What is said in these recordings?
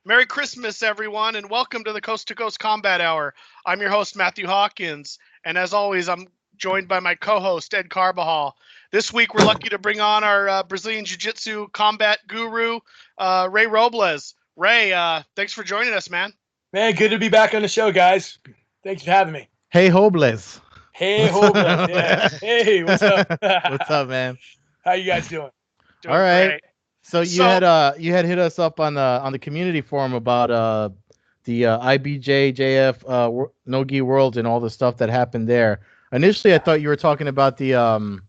Merry Christmas, everyone, and welcome to the Coast-to-Coast Combat Hour. I'm your host, Matthew Hawkins, and as always, I'm joined by my co-host, Ed Carbajal. This week, we're lucky to bring on our Brazilian Jiu-Jitsu combat guru, Ray Robles. Ray, thanks for joining us, man. Man, good to be back on the show, guys. Thanks for having me. Hey, Robles. Hey, Robles. Yeah. Hey, what's up? What's up, man? How you guys doing? All Doing right. great. So you had hit us up on the community forum about the IBJJF No-Gi Worlds and all the stuff that happened there. Initially, I thought you were talking about the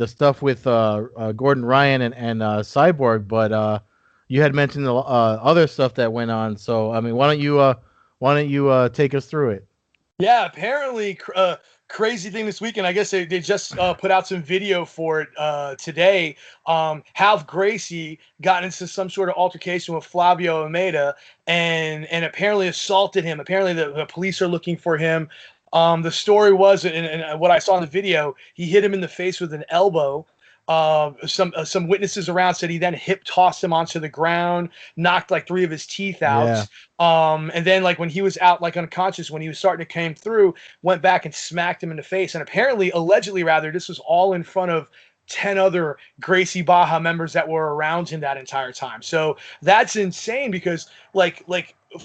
stuff with Gordon Ryan and Cyborg, but you had mentioned the other stuff that went on. So I mean, why don't you take us through it? Yeah, apparently, crazy thing this weekend. I guess they just put out some video for it today. Half Gracie got into some sort of altercation with Flavio Almeida and apparently assaulted him. Apparently, the police are looking for him. The story was, and what I saw in the video, he hit him in the face with an elbow. Some witnesses around said he then hip tossed him onto the ground, knocked like 3 of his teeth out. Yeah. And then like when he was out like unconscious, when he was starting to come through, went back and smacked him in the face. And apparently, allegedly rather, this was all in front of 10 other Gracie Baja members that were around him that entire time. So that's insane because like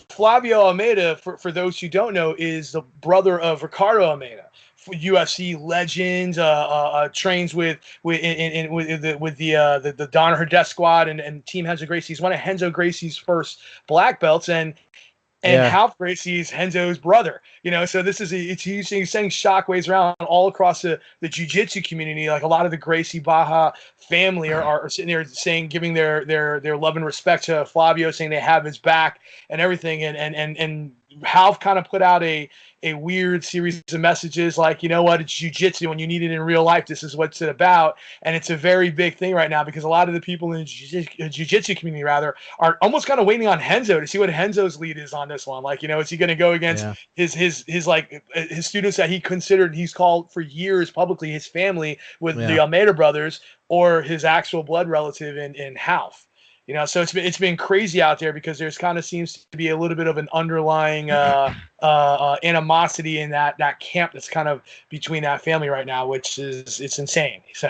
Flavio Almeida, for those who don't know, is the brother of Ricardo Almeida, UFC legend, trains with the Danaher Death Squad and Team Renzo Gracie. He's one of Renzo Gracie's first black belts, and Half Gracie's Renzo's brother. So this is it's sending shockwaves around all across the jiu-jitsu community. Like a lot of the Gracie Baja family are sitting there saying, giving their love and respect to Flavio, saying they have his back and everything. And Half kind of put out a weird series of messages like, you know what, it's jiu-jitsu. When you need it in real life, this is what's it about. And it's a very big thing right now because a lot of the people in the jiu-jitsu community rather are almost kind of waiting on Renzo to see what Renzo's lead is on this one. Like, is he going to go against his students that he's called for years publicly his family with the Almeida brothers, or his actual blood relative in Half? So it's been crazy out there because there's kind of seems to be a little bit of an underlying animosity in that camp that's kind of between that family right now, which is it's insane. So,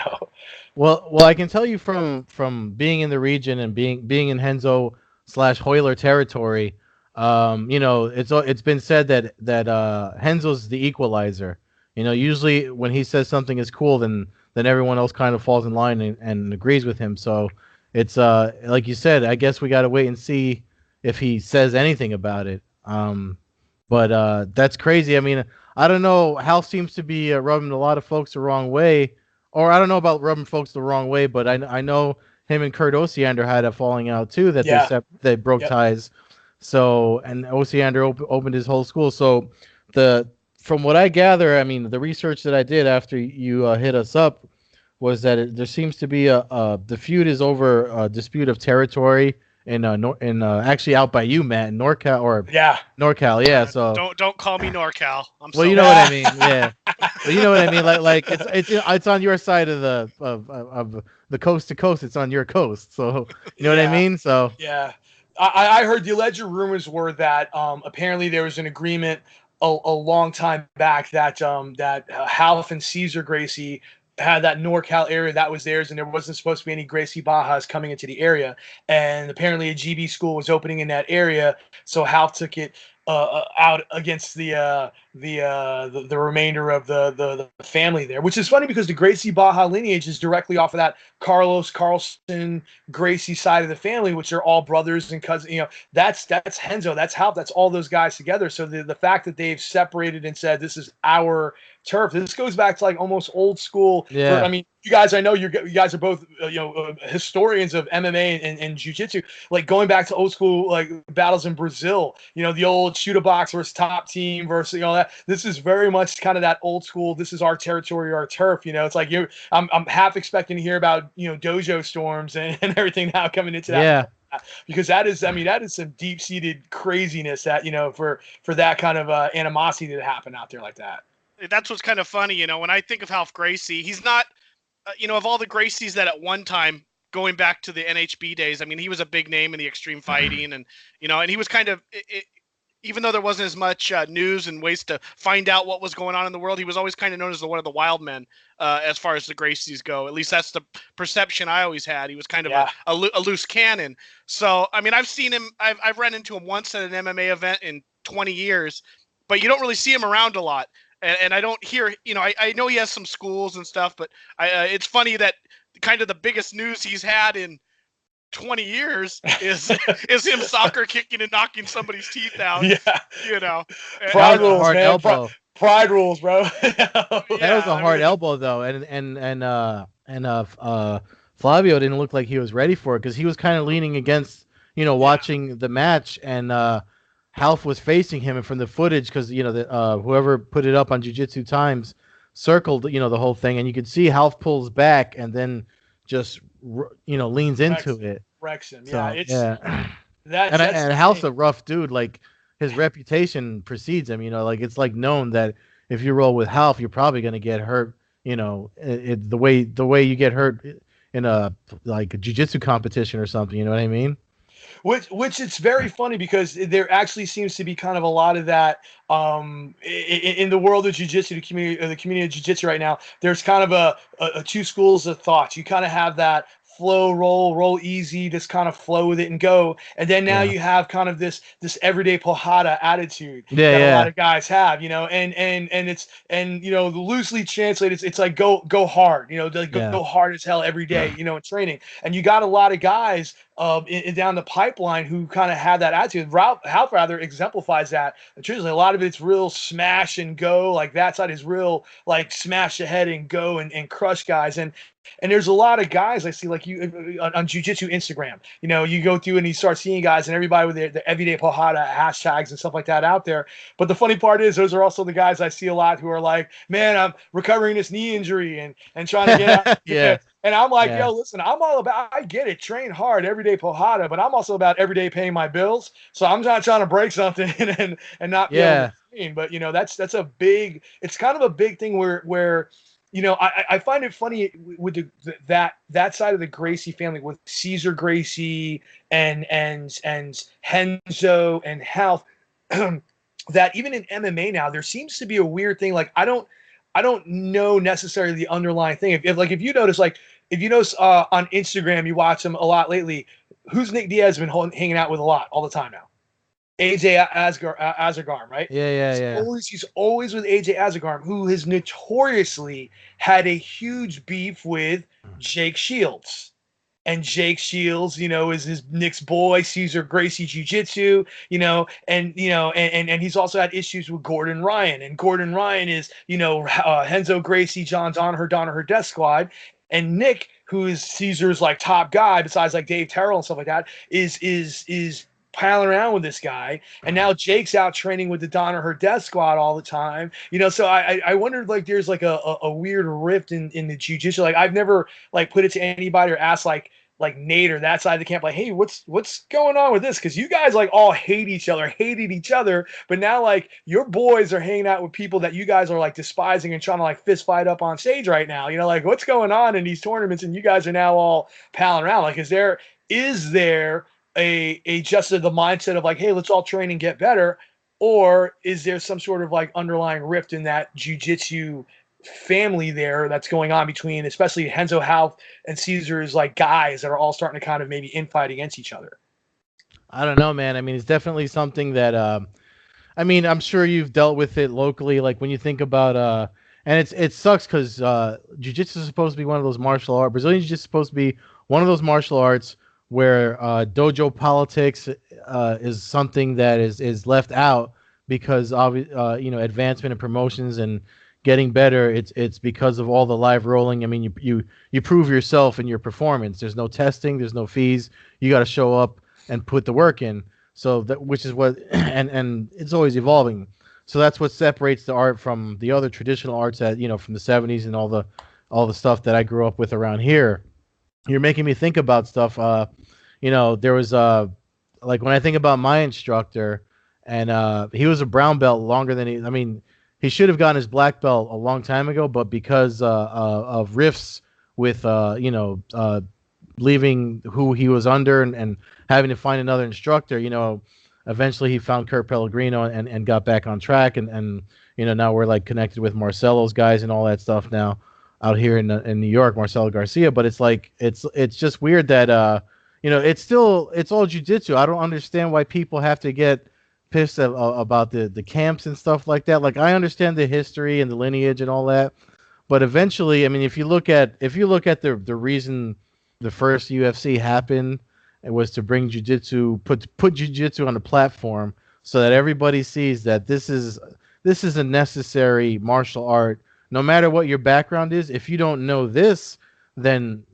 well, I can tell you from being in the region and being in Renzo/Hoyler territory, it's been said that Renzo's the equalizer. Usually when he says something is cool, then everyone else kind of falls in line and agrees with him. So. It's like you said, I guess we got to wait and see if he says anything about it. But that's crazy. I mean, I don't know. Hal seems to be rubbing a lot of folks the wrong way, or I don't know about rubbing folks the wrong way, but I know him and Kurt Osiander had a falling out too, that they broke ties. So, and Osiander opened his whole school. So from what I gather, I mean, the research that I did after you hit us up was that there seems to be the feud is over a dispute of territory in actually out by you, Matt, in NorCal NorCal, yeah. So don't call me NorCal. You know what I mean, yeah. But you know what I mean, like it's on your side of the coast to coast. It's on your coast, so you know what I mean. So yeah, I heard the alleged rumors were that apparently there was an agreement a long time back that Half and Caesar Gracie had that NorCal area that was theirs, and there wasn't supposed to be any Gracie Bajas coming into the area. And apparently a GB school was opening in that area, so Half took it out against the remainder of the family there, which is funny because the Gracie Baja lineage is directly off of that Carlos Carlson Gracie side of the family, which are all brothers and cousins. That's Renzo, that's Half, that's all those guys together. So the fact that they've separated and said this is our turf, this goes back to like almost old school. Yeah. I mean, you guys, I know you guys are both historians of MMA and jiu-jitsu, like going back to old school like battles in Brazil, the old shooter box versus top team versus that. This is very much kind of that old school, this is our territory, our turf. It's like I'm half expecting to hear about dojo storms and everything now coming into that. Yeah. Because that is some deep-seated craziness that for that kind of animosity to happen out there like that. That's what's kind of funny, when I think of Half Gracie, he's not, of all the Gracies that at one time going back to the NHB days. I mean, he was a big name in the extreme fighting, and and he was kind of even though there wasn't as much news and ways to find out what was going on in the world, he was always kind of known as one of the wild men as far as the Gracies go. At least that's the perception I always had. He was kind of a loose cannon. So, I mean, I've seen him. I've run into him once at an MMA event in 20 years, but you don't really see him around a lot. And I don't hear, I know he has some schools and stuff, but it's funny that kind of the biggest news he's had in 20 years is him soccer kicking and knocking somebody's teeth out. Yeah. Pride rules, man. Elbow. Pride rules, bro. That was a hard elbow though, and Flavio didn't look like he was ready for it because he was kind of leaning against, watching the match, and Half was facing him, and from the footage, because whoever put it up on Jiu-Jitsu Times circled the whole thing, and you could see Half pulls back and then just leans into it. Wrecks him. So, yeah, and Hal's a rough dude. Like, his reputation precedes him. It's like known that if you roll with Half, you're probably gonna get hurt. The way you get hurt in a jiu-jitsu competition or something. You know what I mean? Which it's very funny because there actually seems to be kind of a lot of that in the world of jiu-jitsu, the community of jiu-jitsu right now. There's kind of a two schools of thought. You kind of have that flow, roll easy, just kind of flow with it and go. And then now you have kind of this everyday Pohada attitude that a lot of guys have, and loosely translated, it's like go hard, go hard as hell every day, in training. And you got a lot of guys down the pipeline who kind of have that attitude. Ralph rather exemplifies that. Truthfully, a lot of it's real smash and go. Like, that side is real like smash ahead and go and crush guys. And there's a lot of guys I see, like you on Jiu-Jitsu Instagram. You go through and you start seeing guys and everybody with their everyday Pohada hashtags and stuff like that out there. But the funny part is, those are also the guys I see a lot who are like, man, I'm recovering this knee injury and trying to get out. And I'm like, yo, listen, I'm all about, I get it, train hard, everyday Pohada, but I'm also about every day paying my bills. So I'm not trying to break something and not be able to train. But that's a big, it's kind of a big thing where I find it funny with that side of the Gracie family, with Caesar Gracie and Henzo and Half, that even in MMA now, there seems to be a weird thing. Like, I don't know necessarily the underlying thing. If you notice, on Instagram, you watch them a lot lately. Who's Nick Diaz been hanging out with a lot all the time now? AJ Azagarm, right? Yeah. He's always with AJ Azagarm, who has notoriously had a huge beef with Jake Shields. And Jake Shields, is Nick's boy, Caesar Gracie Jiu-Jitsu, and he's also had issues with Gordon Ryan. And Gordon Ryan is, Henzo Gracie, John Danaher Death Squad. And Nick, who is Caesar's like top guy, besides like Dave Terrell and stuff like that, is piling around with this guy. And now Jake's out training with the Danaher Death Squad all the time. So I wondered, like, there's like a weird rift in the jiu-jitsu. Like, I've never like put it to anybody or asked like Nate or that side of the camp, like, hey, what's going on with this? Because you guys like all hated each other, but now like your boys are hanging out with people that you guys are like despising and trying to like fist fight up on stage right now. Like, what's going on in these tournaments? And you guys are now all palling around. Like, is there a just the mindset of like, hey, let's all train and get better, or is there some sort of like underlying rift in that jiu-jitsu family there that's going on between, especially Henzo, Half, and Caesar's like guys that are all starting to kind of maybe infight against each other? I don't know, man. I mean, it's definitely something that I'm sure you've dealt with it locally. Like, when you think about and it sucks because jiu-jitsu is supposed to be one of those martial arts. Brazilian jiu-jitsu is supposed to be one of those martial arts where dojo politics is something that is left out because advancement and promotions and getting better. It's because of all the live rolling. I mean, you prove yourself in your performance. There's no testing. There's no fees. You got to show up and put the work in. So which is what and it's always evolving. So that's what separates the art from the other traditional arts that from the 70s and all the stuff that I grew up with around here. You're making me think about stuff. There was like, when I think about my instructor, and he was a brown belt longer than he should have gotten his black belt a long time ago, but because of rifts with leaving who he was under and having to find another instructor. Eventually he found Kurt Pellegrino and got back on track, and now we're like connected with Marcelo's guys and all that stuff now out here in New York, Marcelo Garcia. But it's like it's just weird that it's all jiu-jitsu. I don't understand why people have to get pissed about the camps and stuff like that. Like, I understand the history and the lineage and all that, but eventually, I mean, if you look at the reason the first UFC happened, it was to bring jiu-jitsu, put jiu-jitsu on the platform so that everybody sees that this is a necessary martial art. No matter what your background is, if you don't know this, then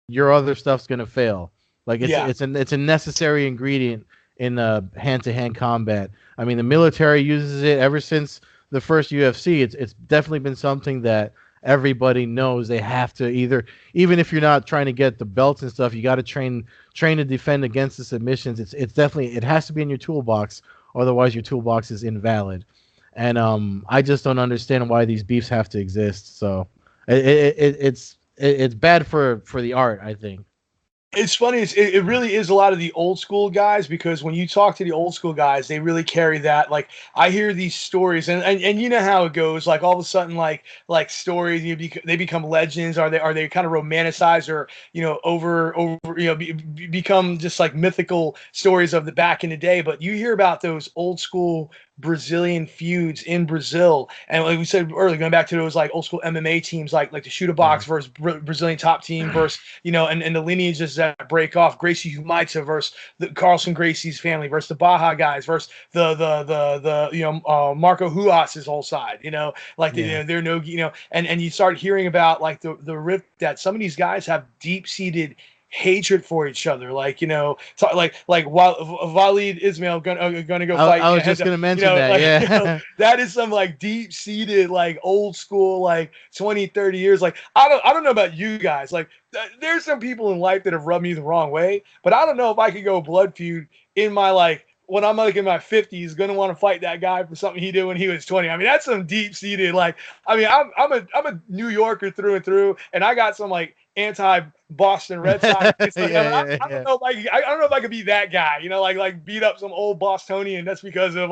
your other stuff's gonna fail. Like, it's a necessary ingredient in hand-to-hand combat. I mean, the military uses it ever since the first UFC. It's definitely been something that everybody knows they have to even if you're not trying to get the belts and stuff, you got to train to defend against the submissions. It's definitely, it has to be in your toolbox, otherwise your toolbox is invalid. And I just don't understand why these beefs have to exist. So it's bad for the art, I think. It's funny. It really is a lot of the old school guys, because when you talk to the old school guys, they really carry that. Like, I hear these stories, and you know how it goes. Like, all of a sudden, like stories, they become legends. Are they kind of romanticized, or over become just like mythical stories of the back in the day? But you hear about those old school Brazilian feuds in Brazil, and like we said earlier, going back to those like old school MMA teams, like the Shoot Box versus Brazilian top team versus and the lineages that break off, Gracie Humaita versus the Carlson Gracie's family versus the Baja guys versus the Marco Huas's whole side, they're no, and you start hearing about like the rift that some of these guys have deep-seated hatred for each other, like Walid Ismail gonna go fight. I was just gonna mention that. That is some like deep seated, like old school, like 20-30 years. Like, I don't know about you guys. Like, there's some people in life that have rubbed me the wrong way, but I don't know if I could go blood feud in my when I'm like in my 50s, gonna want to fight that guy for something he did when he was 20. I mean, that's some deep seated, like, I mean, I'm a New Yorker through and through, and I got some like anti-Boston Red Sox. I don't know if I could be that guy, like beat up some old Bostonian. That's because of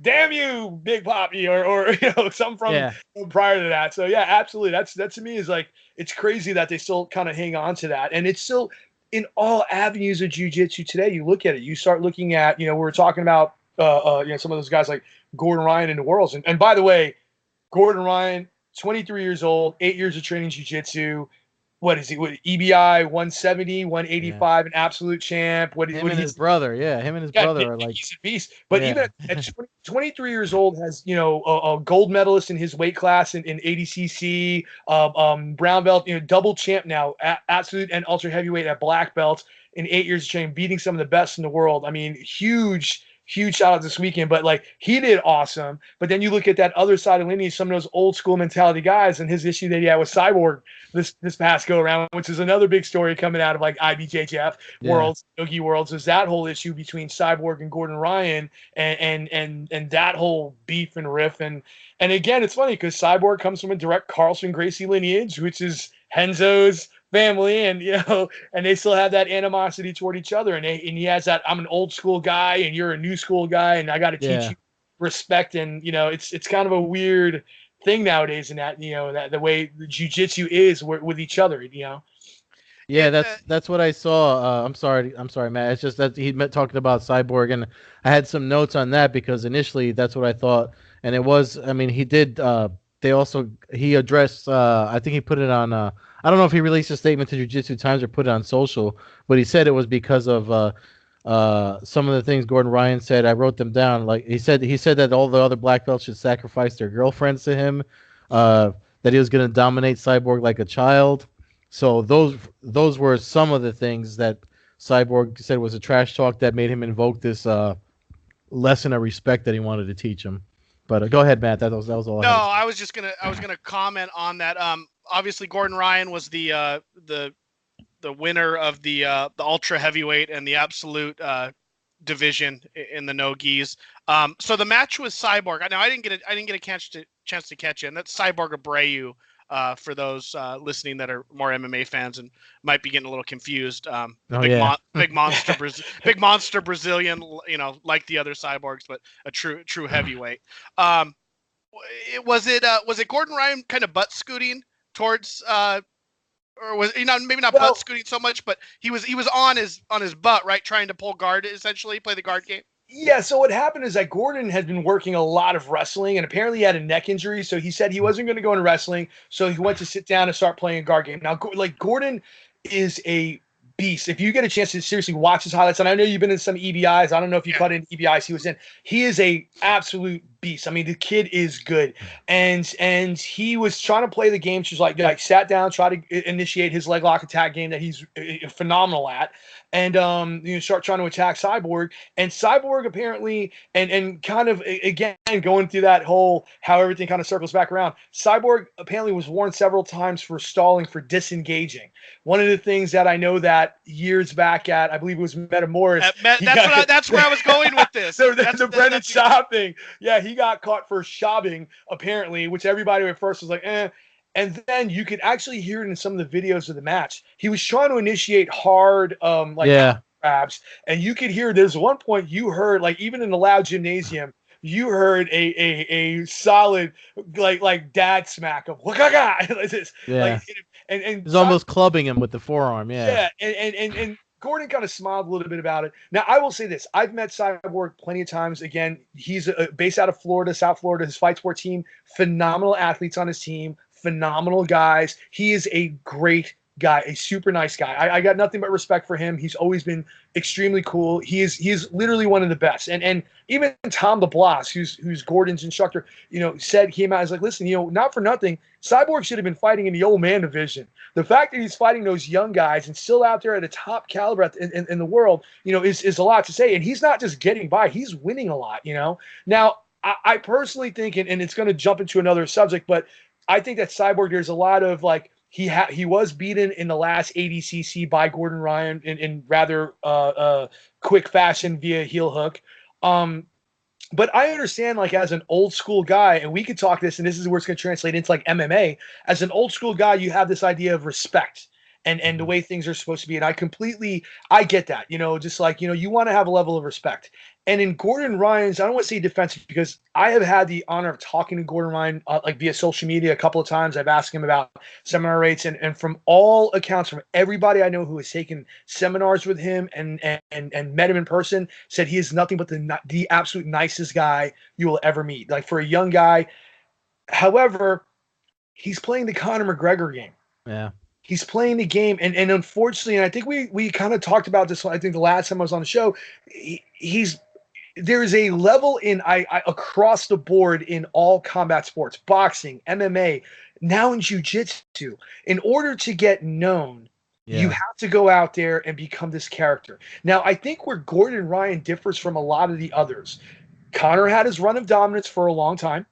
damn you, Big Poppy, or something from prior to that. So yeah, absolutely. That to me is like, it's crazy that they still kind of hang on to that, and it's still in all avenues of jiu-jitsu today. You look at it, you start looking at, we're talking about some of those guys like Gordon Ryan in the Worlds, and by the way, Gordon Ryan, 23 years old, 8 years of training jiu-jitsu. What is he? EBI 170, 185, an absolute champ. Him and his brother are like, he's a beast. But even at 23 years old, has a gold medalist in his weight class in ADCC, brown belt, double champ now, absolute and ultra heavyweight at black belt in 8 years of training, beating some of the best in the world. I mean, huge shout out this weekend, but like, he did awesome. But then you look at that other side of lineage, some of those old school mentality guys, and his issue that he had with Cyborg this past go around, which is another big story coming out of like IBJJF Worlds, No-Gi Worlds, is that whole issue between Cyborg and Gordon Ryan, and that whole beef and riff. And again, it's funny because Cyborg comes from a direct Carlson Gracie lineage, which is Renzo's family, and and they still have that animosity toward each other, and he has that, I'm an old school guy and you're a new school guy, and I got to teach you respect. And it's kind of a weird thing nowadays, in that that the way the jiu-jitsu is with each other. That's what I saw. I'm sorry, Matt. It's just that he talking about Cyborg, and I had some notes on that because initially that's what I thought, and it was, I mean, he did he addressed, I think he put it on, I don't know if he released a statement to Jiu-Jitsu Times or put it on social, but he said it was because of some of the things Gordon Ryan said. I wrote them down. Like, he said that all the other black belts should sacrifice their girlfriends to him, that he was going to dominate Cyborg like a child. So those were some of the things that Cyborg said was a trash talk that made him invoke this lesson of respect that he wanted to teach him. But go ahead, Matt. That was all. No, I was gonna comment on that. Obviously, Gordon Ryan was the winner of the ultra heavyweight and the absolute division in the no-gis. So the match was Cyborg. Now I didn't get a chance to catch it, and that's Cyborg Abreu. for those listening that are more MMA fans and might be getting a little confused. Big monster Brazilian, like the other cyborgs, but a true heavyweight. Was it Gordon Ryan kind of butt scooting towards or was maybe not butt scooting so much, but he was on his butt, right, trying to pull guard, essentially play the guard game. Yeah, so what happened is that Gordon had been working a lot of wrestling, and apparently he had a neck injury, so he said he wasn't going to go into wrestling, so he went to sit down and start playing a guard game. Now, Gordon is a beast. If you get a chance to seriously watch his highlights, and I know you've been in some EBIs, I don't know if you caught in EBIs he was in. He is a absolute beast. I mean, the kid is good, and he was trying to play the game. She's like sat down, try to initiate his leg lock attack game that he's phenomenal at, and start trying to attack Cyborg. And Cyborg apparently, and kind of again going through that whole how everything kind of circles back around. Cyborg apparently was warned several times for stalling, for disengaging. One of the things that I know that years back at, I believe it was Metamoris. That's where I was going with this. The Brendan Schaub thing. Yeah, he got caught for shabbing, apparently, which everybody at first was like, eh. And then you could actually hear it in some of the videos of the match. He was trying to initiate hard, grabs, and you could hear. There's one point you heard, like even in the loud gymnasium, you heard a solid like dad smack of like this. Yeah. And he's almost clubbing him with the forearm. Yeah. Yeah, and Gordon kind of smiled a little bit about it. Now, I will say this. I've met Cyborg plenty of times. Again, he's based out of Florida, South Florida. His fight sport team, phenomenal athletes on his team, phenomenal guys. He is a great guy, a super nice guy. I got nothing but respect for him. He's always been extremely cool. He's literally one of the best. And even Tom DeBlas, who's Gordon's instructor, came out as like, listen, not for nothing, Cyborg should have been fighting in the old man division. The fact that he's fighting those young guys and still out there at a top caliber in the world, is a lot to say. And he's not just getting by, he's winning a lot, Now, I personally think, and it's going to jump into another subject, but I think that Cyborg, there's a lot of like, he was beaten in the last ADCC by Gordon Ryan in rather quick fashion via heel hook. But I understand, like, as an old school guy, and we could talk this, and this is where it's going to translate into like MMA. As an old school guy, you have this idea of respect and the way things are supposed to be. And I get that, just like, you want to have a level of respect. And in Gordon Ryan's, I don't want to say defensive, because I have had the honor of talking to Gordon Ryan like via social media a couple of times. I've asked him about seminar rates, and from all accounts, from everybody I know who has taken seminars with him and met him in person, said he is nothing but the absolute nicest guy you will ever meet. Like, for a young guy. However, he's playing the Conor McGregor game. Yeah. He's playing the game, and unfortunately, and I think we kind of talked about this, I think the last time I was on the show, there is a level across the board in all combat sports, boxing, MMA, now in jiu-jitsu. In order to get known, you have to go out there and become this character. Now, I think where Gordon Ryan differs from a lot of the others, Conor had his run of dominance for a long time.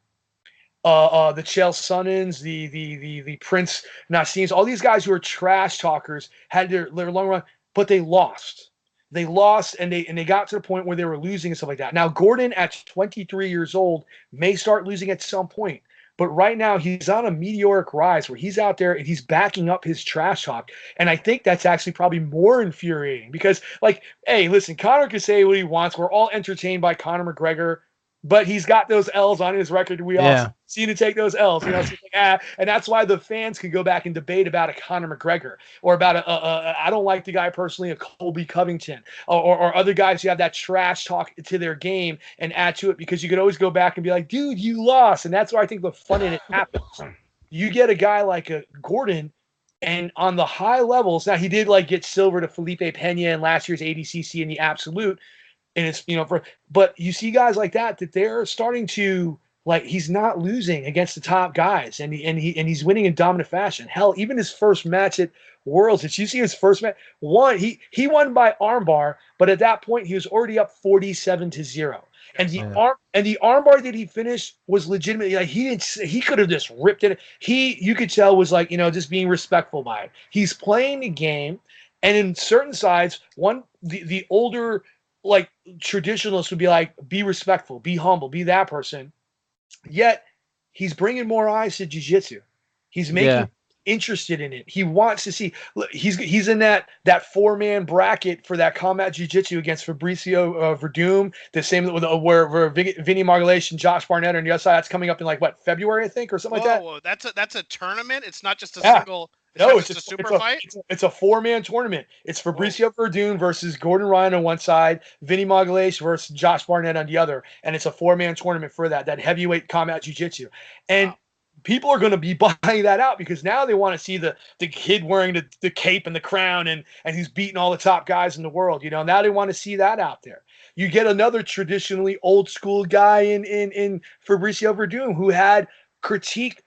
The Chael Sonnens, the Prince Naseems, all these guys who are trash talkers had their long run, but they lost. They lost, and they got to the point where they were losing and stuff like that. Now, Gordon, at 23 years old, may start losing at some point. But right now, he's on a meteoric rise where he's out there and he's backing up his trash talk. And I think that's actually probably more infuriating because, like, hey, listen, Conor can say what he wants. We're all entertained by Conor McGregor. But he's got those L's on his record. We all see to take those L's, So it's like, and that's why the fans can go back and debate about a Conor McGregor or about I don't like the guy personally, a Colby Covington, or other guys who have that trash talk to their game and add to it, because you could always go back and be like, dude, you lost, and that's where I think the fun in it happens. You get a guy like a Gordon, and on the high levels, now he did like get silver to Felipe Pena in last year's ADCC in the absolute. And it's, but you see guys like that they're starting to, like, he's not losing against the top guys, and he's winning in dominant fashion. Hell, even his first match at Worlds, did you see his first match? He won by armbar, but at that point he was already up 47-0. And the armbar that he finished was legitimately, like, he could have just ripped it. You could tell was like, just being respectful by it. He's playing the game, and in certain sides, the older, like, traditionalists would be like, be respectful, be humble, be that person. Yet he's bringing more eyes to jiu-jitsu. He's making interested in it. He wants to see. Look, he's in that 4-man bracket for that combat jiu-jitsu against Fabricio Verdum. The same with where Vinny Margulies and Josh Barnett are on the other side. That's coming up in like what, February, I think, or something like that. Whoa, that's a tournament. It's not just a single. It's a super fight. It's a 4-man tournament. It's Fabricio Verdum versus Gordon Ryan on one side, Vinny Margulies versus Josh Barnett on the other, and it's a 4-man tournament for that heavyweight combat jiu-jitsu. And people are going to be buying that out because now they want to see the kid wearing the cape and the crown and he's beating all the top guys in the world. Now they want to see that out there. You get another traditionally old school guy in Fabricio Verdum who had critique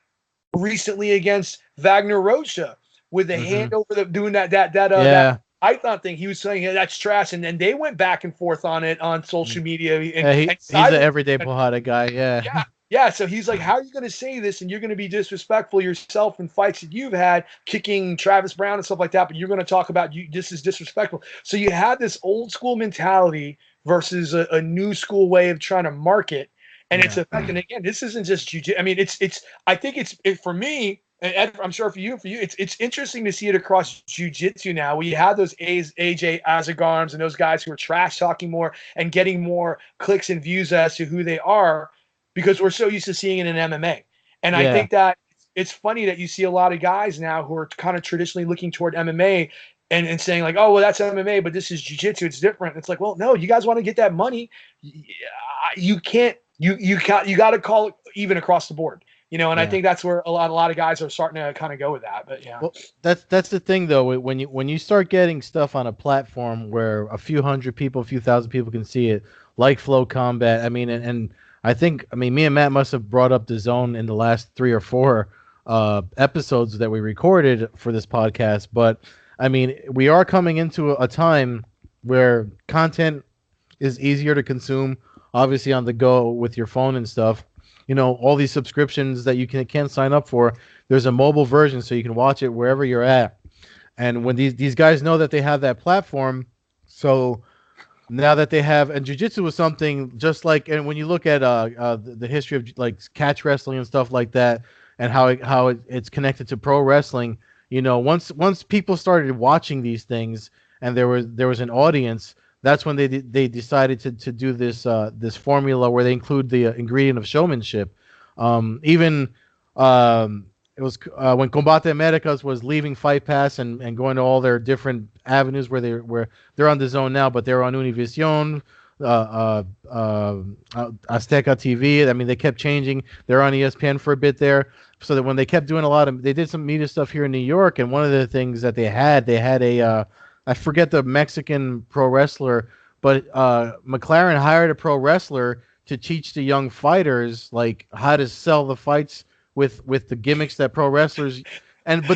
recently against Wagner Rocha with the hand over doing that Python thing. He was saying, hey, that's trash, and then they went back and forth on it on social media. He's an everyday Pojada guy. Yeah, so he's like, how are you going to say this and you're going to be disrespectful yourself in fights that you've had, kicking Travis Brown and stuff like that, but you're going to talk about this is disrespectful. So you have this old school mentality versus a new school way of trying to market, and it's affecting. Again, this isn't just jiu-jitsu. I mean, I think it's for me, and Ed, I'm sure for you, it's interesting to see it across jiu-jitsu now. We have those AJ Azagarms and those guys who are trash talking more and getting more clicks and views as to who they are, because we're so used to seeing it in MMA. And I think that it's funny that you see a lot of guys now who are kind of traditionally looking toward MMA and saying like, oh, well, that's MMA, but this is jiu-jitsu. It's different. It's like, well, no, you guys want to get that money. You can't, you got to call it even across the board, and I think that's where a lot of guys are starting to kind of go with that. But yeah, well, that's the thing though. When you start getting stuff on a platform where a few hundred people, a few thousand people can see it, like Flow Combat, I mean, and I mean, me and Matt must have brought up the zone in the last 3 or 4 episodes that we recorded for this podcast. But I mean, we are coming into a time where content is easier to consume, obviously on the go with your phone and stuff. All these subscriptions that you can sign up for. There's a mobile version so you can watch it wherever you're at. And when these guys know that they have that platform, so now that they have, and jiu-jitsu was something just like, and when you look at the history of like catch wrestling and stuff like that, and how it's connected to pro wrestling, once people started watching these things and there was an audience, that's when they decided to do this formula where they include the ingredient of showmanship. It was when Combate Americas was leaving Fight Pass and going to all their different avenues where they're on the zone now, but they're on Univision, Azteca TV. I mean, they kept changing. They're on ESPN for a bit there, so that when they kept doing they did some media stuff here in New York, and one of the things that they had a I forget the Mexican pro wrestler, but McLaren hired a pro wrestler to teach the young fighters like how to sell the fights with the gimmicks that pro wrestlers and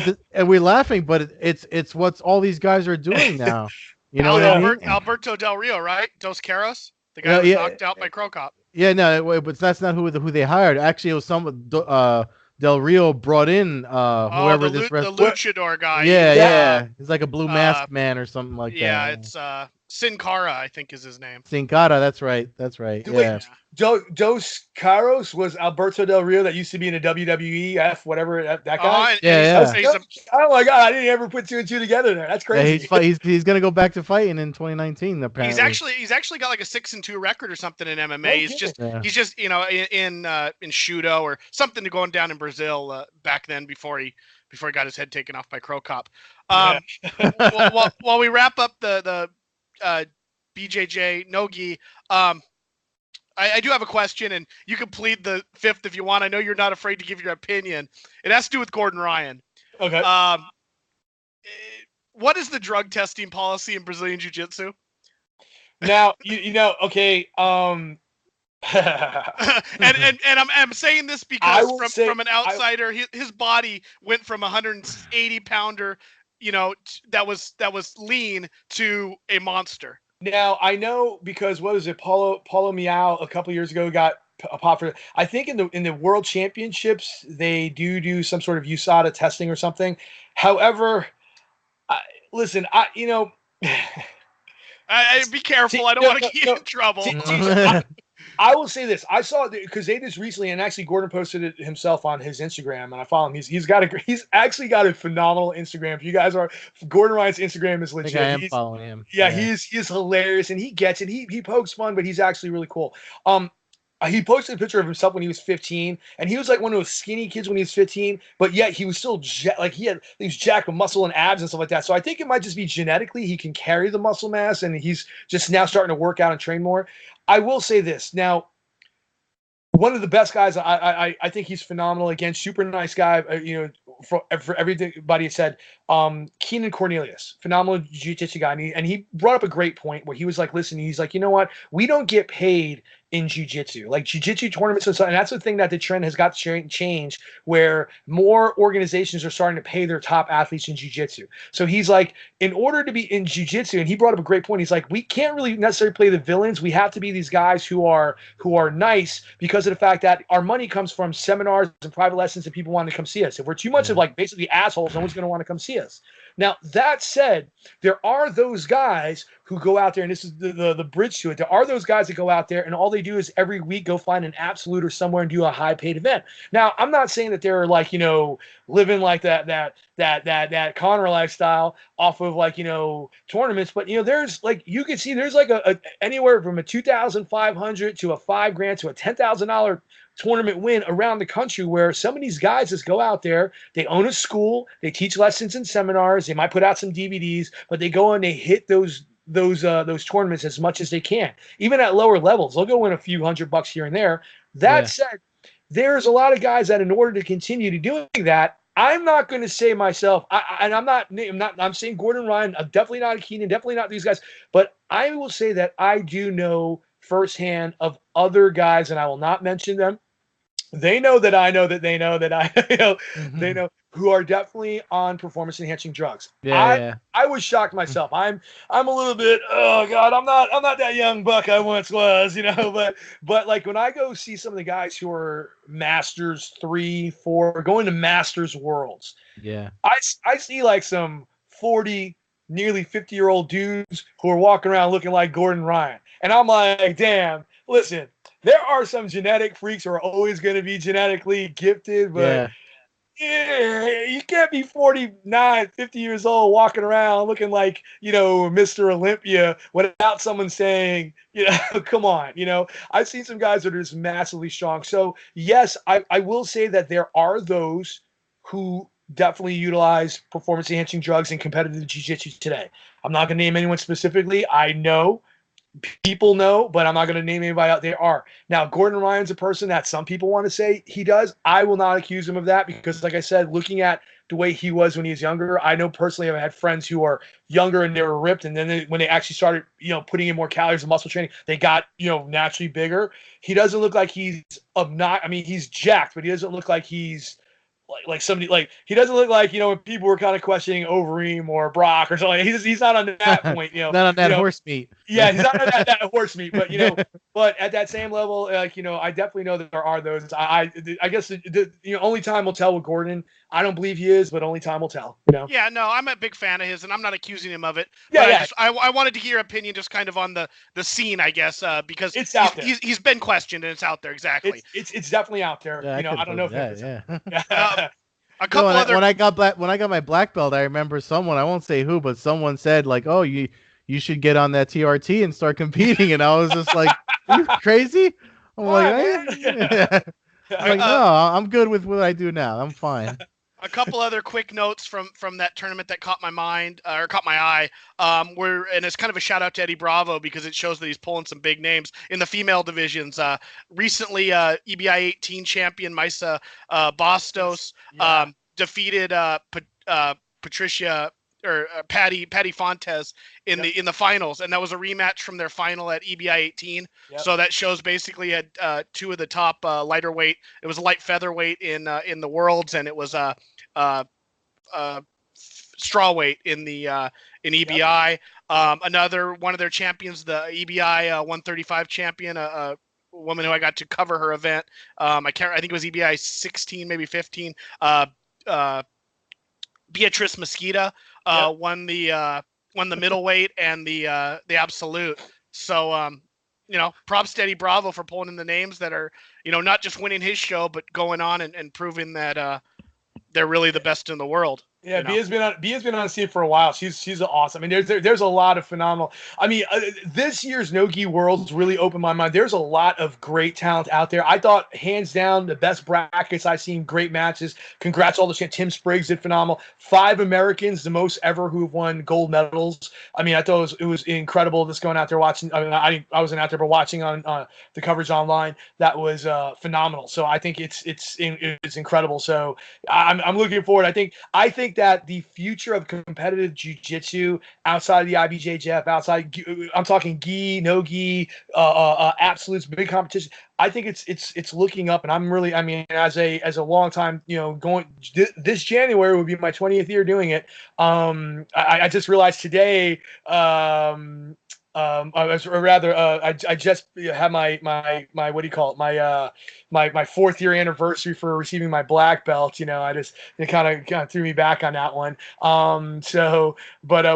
we're laughing, but it's what all these guys are doing now. What I mean? Alberto Del Rio, right? Dos Caros, the guy who was knocked out by Crow Cop. Yeah, no, but that's not who they hired. Actually, it was Del Rio brought in whoever the luchador guy. Yeah. He's like a blue mask man or something like that. Yeah, it's Sin Cara, I think is his name. Sin Cara, that's right. Wait, Dos Caros was Alberto Del Rio that used to be in the WWEF, whatever, that guy? Oh my God, I didn't ever put 2 and 2 together there. That's crazy. Yeah, he's going to go back to fighting in 2019, apparently. He's actually got like a 6-2 record or something in MMA. He's just in Shudo or something to going down in Brazil back then before he got his head taken off by Crow Cop. While we wrap up the BJJ No-Gi, I do have a question, and you can plead the fifth if you want. I know you're not afraid to give your opinion. It has to do with Gordon Ryan. Okay. What is the drug testing policy in Brazilian Jiu-Jitsu? Now, okay. and I'm saying this because from an outsider, his body went from 180 pounder, that was lean to a monster. Now I know because what was it? Paulo Miao a couple years ago got a pop for. I think in the World Championships they do some sort of USADA testing or something. However, listen, be careful. I don't want to get in trouble. I will say this. I saw because they just recently, and actually Gordon posted it himself on his Instagram, and I follow him. He's actually got a phenomenal Instagram. If you guys are, Gordon Ryan's Instagram is I legit. think I am following him. Yeah, he is hilarious, and he gets it. He pokes fun, but he's actually really cool. He posted a picture of himself when he was 15, and he was like one of those skinny kids when he was 15, but yet he was still he was jacked with muscle and abs and stuff like that. So I think it might just be genetically he can carry the muscle mass, and he's just now starting to work out and train more. I will say this now. One of the best guys, I think he's phenomenal. Again, super nice guy. For everybody said, Keenan Cornelius, phenomenal jiu-jitsu guy, and he brought up a great point where he was like, listen, he's like, you know what, we don't get paid in jiu-jitsu, like jiu-jitsu tournaments and stuff, and that's the thing that the trend has got to change, where more organizations are starting to pay their top athletes in jiu-jitsu. So he's like, in order to be in jiu-jitsu, and he brought up a great point, he's like, we can't really necessarily play the villains. We have to be these guys who are nice, because of the fact that our money comes from seminars and private lessons and people wanting to come see us. If we're too much of like basically assholes, no one's going to want to come see us. Now, that said, there are those guys who go out there, and this is the bridge to it. There are those guys that go out there, and all they do is every week go find an Absolute or somewhere and do a high-paid event. Now, I'm not saying that they're like, living like that Connor lifestyle off of like, tournaments, but there's like, you can see there's like a anywhere from a $2,500 to a $5,000 to a $10,000 tournament win around the country, where some of these guys just go out there, they own a school, they teach lessons and seminars, they might put out some DVDs, but they go and they hit those tournaments as much as they can. Even at lower levels, they'll go win a few $100 here and there. That said, there's a lot of guys that in order to continue to doing that, I'm not going to say myself, I'm saying Gordon Ryan, I'm definitely not a Keenan, definitely not these guys, but I will say that I do know firsthand of other guys, and I will not mention them. They know that I know that they know that I they know, who are definitely on performance enhancing drugs. I was shocked myself. I'm a little bit, oh God, I'm not that young buck I once was, but like when I go see some of the guys who are Masters 3, 4, going to Masters Worlds. Yeah. I see like some 40, nearly 50-year-old dudes who are walking around looking like Gordon Ryan. And I'm like, damn, listen, there are some genetic freaks who are always going to be genetically gifted, but you can't be 49, 50 years old walking around looking like, Mr. Olympia without someone saying, come on, I've seen some guys that are just massively strong. So yes, I will say that there are those who definitely utilize performance enhancing drugs in competitive jiu-jitsu today. I'm not going to name anyone specifically. I know. People know, but I'm not going to name anybody out there are. Now, Gordon Ryan's a person that some people want to say he does. I will not accuse him of that because, like I said, looking at the way he was when he was younger, I know personally I've had friends who are younger and they were ripped, and then when they actually started, putting in more calories and muscle training, they got, naturally bigger. He doesn't look like he's he's jacked, but he doesn't look like he's like somebody, like he doesn't look like, when people were kind of questioning Overeem or Brock or something. He's not on that point, not on that horse meat. Yeah, he's not on that horse meat, but but at that same level, like I definitely know that there are those. I guess only time will tell with Gordon. I don't believe he is, but only time will tell. Yeah, no, I'm a big fan of his, and I'm not accusing him of it. Yeah, I wanted to hear your opinion, just kind of on the scene, I guess, because it's out there. He's been questioned, and it's out there exactly. It's definitely out there. Yeah, I don't know if that. A couple other. When I got my black belt, I remember someone, I won't say who, but someone said like, "Oh, you should get on that TRT and start competing," and I was just like, "Are you crazy?" I'm like, no, I'm good with what I do now. I'm fine. A couple other quick notes from that tournament that caught my mind, or caught my eye. And it's kind of a shout out to Eddie Bravo because it shows that he's pulling some big names in the female divisions. Recently, EBI 18 champion Maisa Bastos defeated Patricia or Patty Fontes in the finals, and that was a rematch from their final at EBI 18. Yep. So that shows basically had two of the top lighter weight. It was a light featherweight in the worlds, and it was straw weight in EBI. Yep. Another one of their champions, the EBI 135 champion, a woman who I got to cover her event. I think it was EBI 16, maybe 15. Beatrice Mosqueda won the middleweight and the absolute. So props to Eddie Bravo for pulling in the names that are, not just winning his show, but going on and proving that they're really the best in the world. Yeah, Bia's been on the scene for a while. She's awesome. I mean, there's a lot of phenomenal. I mean, this year's No-Gi Worlds really opened my mind. There's a lot of great talent out there. I thought hands down the best brackets I've seen. Great matches. Congrats all the Tim Spriggs did phenomenal. 5 Americans, the most ever who've won gold medals. I mean, I thought it was incredible just going out there watching. I mean, I wasn't out there, but watching on the coverage online, that was phenomenal. So I think it's incredible. So I'm looking forward. I think that the future of competitive jiu-jitsu outside of the IBJJF, I'm talking gi, no-gi, absolutes, big competition. I think it's looking up, and I'm really, I mean, as a long time, this January would be my 20th year doing it. I just realized today, I just had my what do you call it? My 4th year anniversary for receiving my black belt. It kind of threw me back on that one. What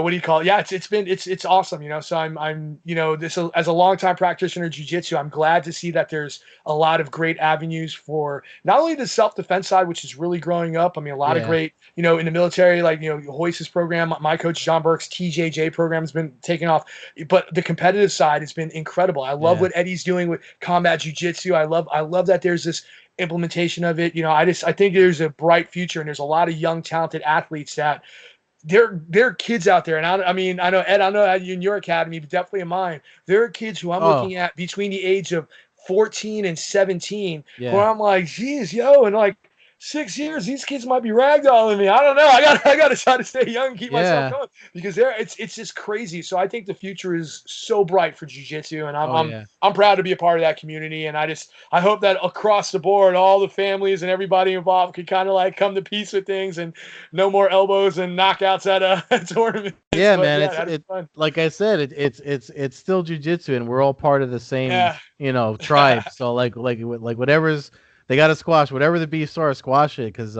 do you call it? Yeah, it's awesome. So I'm this as a longtime practitioner of jiu-jitsu, I'm glad to see that there's a lot of great avenues for not only the self-defense side, which is really growing up. I mean, a lot of great, in the military, like, Hoist's program, my coach John Burke's TJJ program has been taking off, but the competitive side has been incredible. I love what Eddie's doing with combat jiu-jitsu. I love that there's this implementation of it. I think there's a bright future, and there's a lot of young, talented athletes that they're kids out there. And I know, Ed, I know in your academy, but definitely in mine, there are kids who I'm looking at between the age of 14 and 17 where I'm like, geez, in like 6 years, these kids might be ragdolling me. I don't know. I got to try to stay young and keep myself going, because it's just crazy. So I think the future is so bright for jiu-jitsu, and I'm proud to be a part of that community. And I hope that across the board, all the families and everybody involved can kind of like come to peace with things, and no more elbows and knockouts at a tournament. Yeah, man. It's like I said, it's still jiu-jitsu, and we're all part of the same tribe. So like whatever's, they got to squash whatever the beasts are, squash it, because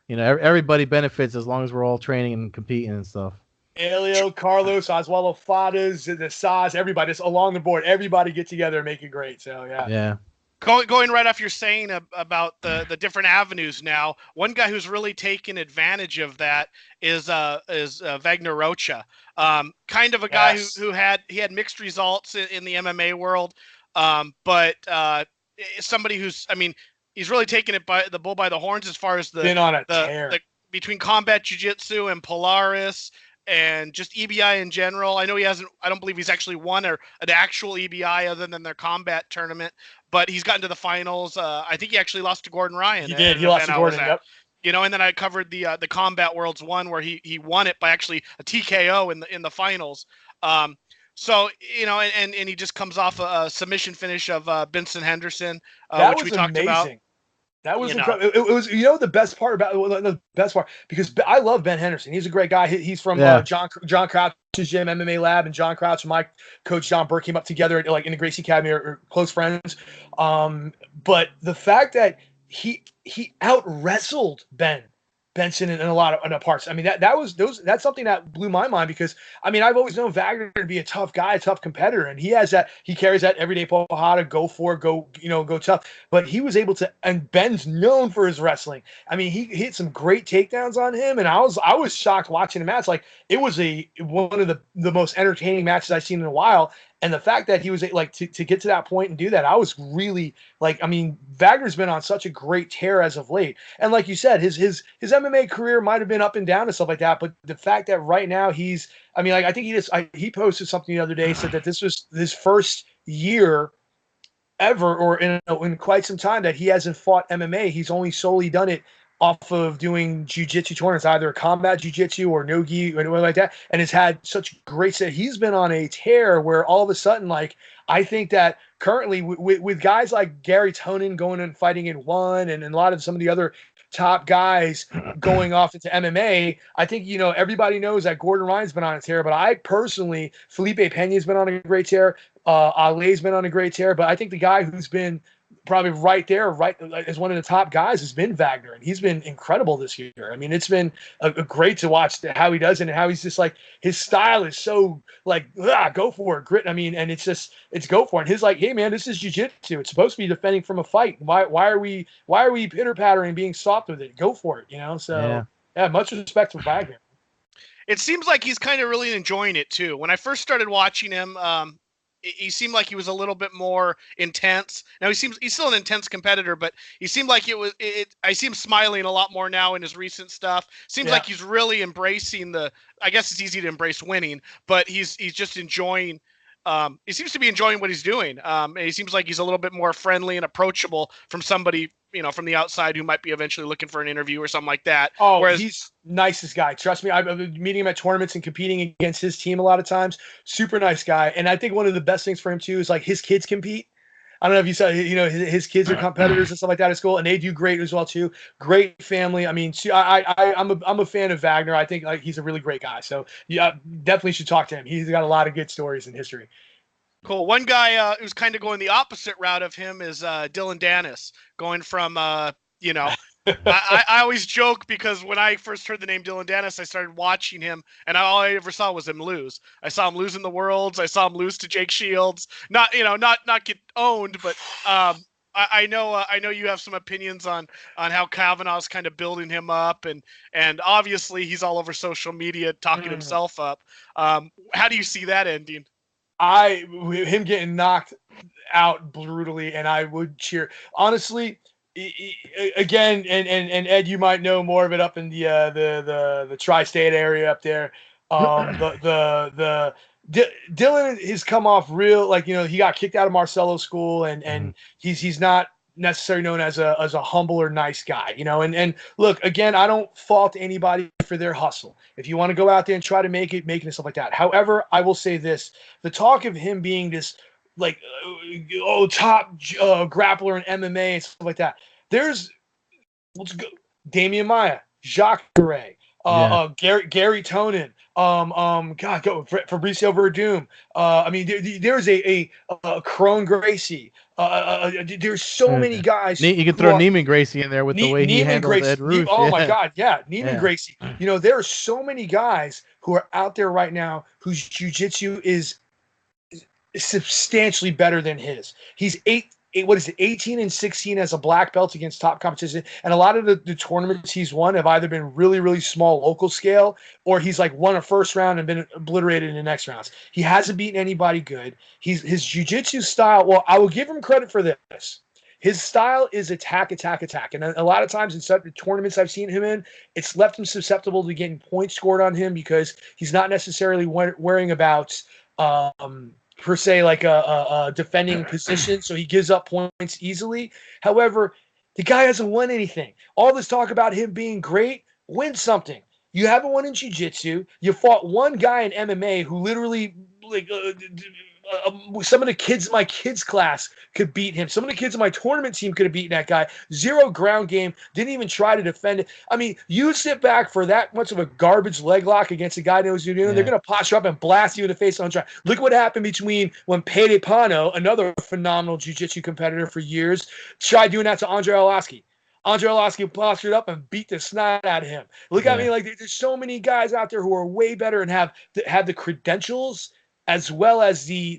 everybody benefits as long as we're all training and competing and stuff. Elio, Carlos, Oswaldo Fadas, the Saz, everybody, just along the board, everybody get together and make it great. So yeah. Going right off you're saying about the different avenues now, one guy who's really taken advantage of that is Wagner Rocha. Kind of a guy who had mixed results in the MMA world, but somebody who's, I mean, he's really taken it by the bull by the horns as far as been on a tear between combat jiu-jitsu and Polaris and just EBI in general. I know I don't believe he's actually won an actual EBI other than their combat tournament, but he's gotten to the finals. I think he actually lost to Gordon Ryan. He did. He lost to Gordon. Yep. And then I covered the Combat Worlds one where he won it by actually a TKO in the finals. So, and he just comes off a submission finish of Benson Henderson, which we talked about. That was incredible. It was, the best part because I love Ben Henderson. He's a great guy. He's from John Crouch's gym, MMA Lab, and John Crouch and my coach John Burke came up together in the Gracie Academy, or close friends. But the fact that he out wrestled Benson in a lot of parts. I mean, that's something that blew my mind, because I mean, I've always known Wagner to be a tough guy, a tough competitor, and he carries that everyday pohada, go for it, go tough. But he was able to, and Ben's known for his wrestling. I mean, he hit some great takedowns on him, and I was shocked watching the match. Like, it was one of the most entertaining matches I've seen in a while. And the fact that he was like to get to that point and do that, I was really like, I mean, Wagner's been on such a great tear as of late. And like you said, his MMA career might have been up and down and stuff like that. But the fact that right now I think he posted something the other day, said that this was his first year ever, or in quite some time, that he hasn't fought MMA. He's only solely done it off of doing jiu-jitsu tournaments, either combat jiu-jitsu or no-gi or anything like that, and has had such great set. He's been on a tear where all of a sudden, like, I think that currently with guys like Gary Tonin going and fighting in one, and a lot of some of the other top guys going off into MMA, I think, everybody knows that Gordon Ryan's been on a tear, but I personally, Felipe Pena's been on a great tear, Ale's been on a great tear, but I think the guy who's been probably right there, right as one of the top guys has been Wagner, and he's been incredible this year. I mean, it's been a great to watch how he does it and how he's just like his style is so like go for it, grit. I mean, and it's go for it. And his like, hey man, this is jiu-jitsu. It's supposed to be defending from a fight. Why are we pitter pattering, being soft with it? Go for it, you know. So yeah, much respect for Wagner. It seems like he's kind of really enjoying it too. When I first started watching him, he seemed like he was a little bit more intense. Now he's still an intense competitor, but he seemed like I see him smiling a lot more now in his recent stuff. Seems like he's really embracing I guess it's easy to embrace winning, but he's just enjoying. He seems to be enjoying what he's doing. And he seems like he's a little bit more friendly and approachable from somebody, from the outside who might be eventually looking for an interview or something like that. Oh, whereas he's nicest guy. Trust me. I've been meeting him at tournaments and competing against his team a lot of times. Super nice guy. And I think one of the best things for him too is like his kids compete. I don't know if you saw, his kids are competitors and stuff like that at school, and they do great as well too. Great family. I mean, I'm a fan of Wagner. I think like he's a really great guy. So yeah, definitely should talk to him. He's got a lot of good stories in history. Cool. One guy who's kind of going the opposite route of him is Dylan Dennis, going from I always joke because when I first heard the name Dylan Dennis, I started watching him, and all I ever saw was him lose. I saw him lose in the Worlds. I saw him lose to Jake Shields. Not get owned, but I know you have some opinions on how Kavanaugh's kind of building him up, and obviously he's all over social media talking himself up. How do you see that ending? Him getting knocked out brutally, and I would cheer. Honestly, again, and Ed, you might know more of it up in the tri-state area up there. Dylan has come off real, like, he got kicked out of Marcelo school, and he's not necessarily known as a humble or nice guy, and look, again, I don't fault anybody for their hustle. If you want to go out there and try to make it and stuff like that. However, I will say this, the talk of him being this like top grappler in MMA and stuff like that, let's go Damian Maia, Jacques Garay, Gary Tonin, Fabricio Verdum. I mean, there's a Crone Gracie. There's so many guys. You can throw Neiman Gracie in there with the way he handles Ed Rush. My God, Neiman Gracie. There are so many guys who are out there right now whose jiu-jitsu is substantially better than his. He's 18 and 16 as a black belt against top competition, and a lot of the tournaments he's won have either been really, really small local scale, or he's like won a first round and been obliterated in the next rounds. He hasn't beaten anybody good. His jiu-jitsu style, well, I will give him credit for this. His style is attack, and a lot of times in certain tournaments I've seen him in, it's left him susceptible to getting points scored on him because he's not necessarily worrying about per se, like a defending position, so he gives up points easily. However, the guy hasn't won anything. All this talk about him being great, win something. You haven't won in jiu-jitsu. You fought one guy in MMA who literally, some of the kids in my kids' class could beat him. Some of the kids in my tournament team could have beaten that guy. Zero ground game. Didn't even try to defend it. I mean, you sit back for that much of a garbage leg lock against a guy who knows what you're doing. They're going to posture up and blast you in the face on track. Look what happened between when Pede Pano, another phenomenal jiu-jitsu competitor for years, tried doing that to Andre Arlovski. Andre Arlovski postured up and beat the snot out of him. Look at me, like there's so many guys out there who are way better and have the credentials as well as the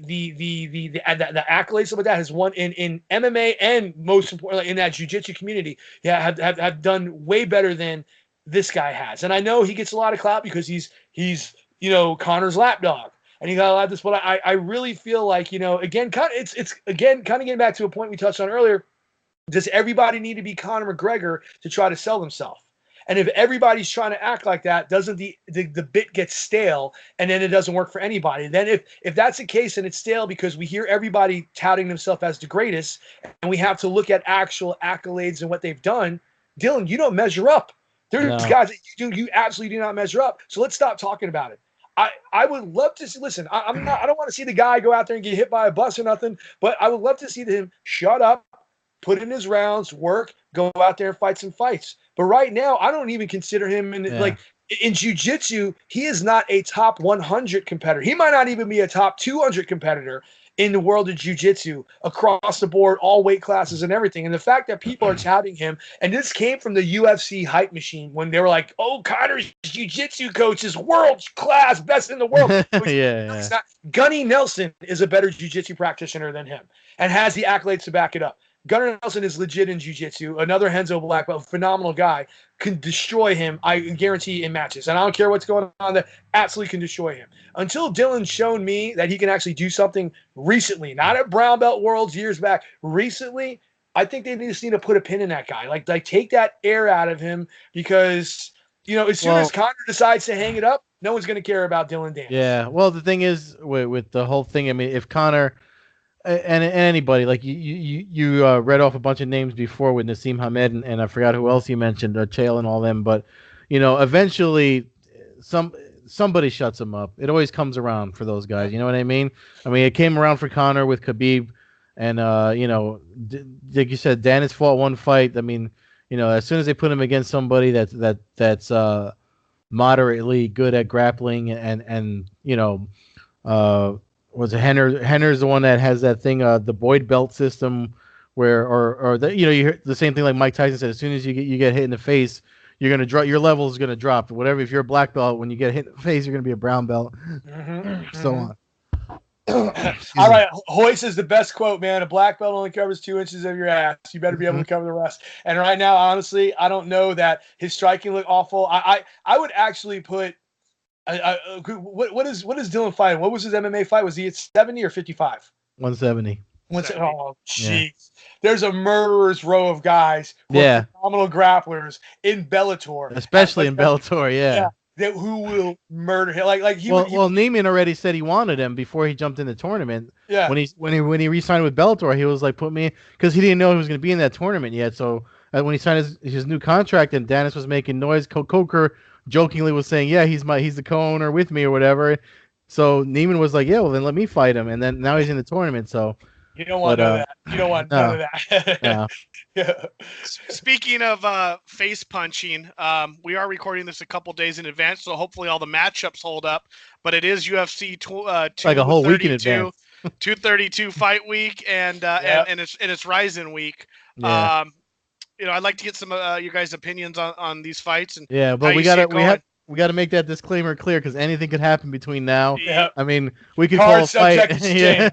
accolades some of that has won in MMA, and most importantly in that jiu-jitsu community, have done way better than this guy has. And I know he gets a lot of clout because he's Connor's lapdog, and he got a lot of this. But I really feel like, again, it's kind of getting back to a point we touched on earlier. Does everybody need to be Conor McGregor to try to sell themselves? And if everybody's trying to act like that, doesn't the bit get stale, and then it doesn't work for anybody? Then if that's the case and it's stale because we hear everybody touting themselves as the greatest, and we have to look at actual accolades and what they've done, Dylan, you don't measure up. There's guys that you absolutely do not measure up. So let's stop talking about it. I would love to see, listen, I don't want to see the guy go out there and get hit by a bus or nothing, but I would love to see him shut up, put in his rounds, work, go out there and fight some fights. But right now, I don't even consider him in jiu-jitsu, he is not a top 100 competitor. He might not even be a top 200 competitor in the world of jiu-jitsu across the board, all weight classes and everything. And the fact that people are touting him, and this came from the UFC hype machine when they were like, oh, Connor's jiu-jitsu coach is world class, best in the world. Yeah. Gunny Nelson is a better jiu-jitsu practitioner than him and has the accolades to back it up. Gunnar Nelson is legit in jiu-jitsu. Another Renzo black belt, phenomenal guy, can destroy him, I guarantee, in matches. And I don't care what's going on there, absolutely can destroy him. Until Dylan's shown me that he can actually do something recently, not at Brown Belt Worlds years back, recently, I think they just need to put a pin in that guy. Like take that air out of him because, as soon as Connor decides to hang it up, no one's going to care about Dylan Dance. Yeah. Well, the thing is with the whole thing, I mean, if Connor and anybody, like you read off a bunch of names before with Nassim Hamed and I forgot who else you mentioned, Chael and all them, but eventually somebody shuts him up. It always comes around for those guys. You know what I mean? I mean, it came around for Connor with Khabib, and like you said, Danis fought one fight. I mean, as soon as they put him against somebody that's moderately good at grappling and was it Henner's the one that has that thing, the Boyd belt system, where you hear the same thing like Mike Tyson said. As soon as you get hit in the face, you're gonna drop, your level is gonna drop. Whatever, if you're a black belt, when you get hit in the face, you're gonna be a brown belt, so on. All right, Hoyce is the best quote, man. A black belt only covers 2 inches of your ass. You better be able to cover the rest. And right now, honestly, I don't know that his striking looked awful. I would actually put. What is Dylan fighting? What was his MMA fight? Was he at 70 or 55? 170. Oh, jeez. Yeah. There's a murderer's row of guys who are phenomenal grapplers in Bellator. Especially in Bellator, yeah. Who will murder him? Like Neiman already said he wanted him before he jumped in the tournament. Yeah. When he re-signed with Bellator, he was like, put me, because he didn't know he was going to be in that tournament yet. So when he signed his new contract and Danis was making noise, Coker jokingly was saying, yeah, he's the co-owner with me or whatever. So Neiman was like, yeah, well then let me fight him. And then now he's in the tournament. So you don't want none of that. You don't want none of that. Yeah. Speaking of face punching, we are recording this a couple days in advance, so hopefully all the matchups hold up. But it is UFC like a whole week in advance. 232 fight week, and it's Rizin week. Yeah. I'd like to get some your guys' opinions on these fights. And but we gotta make that disclaimer clear because anything could happen between now. Yeah. I mean, we could call a fight. Yeah.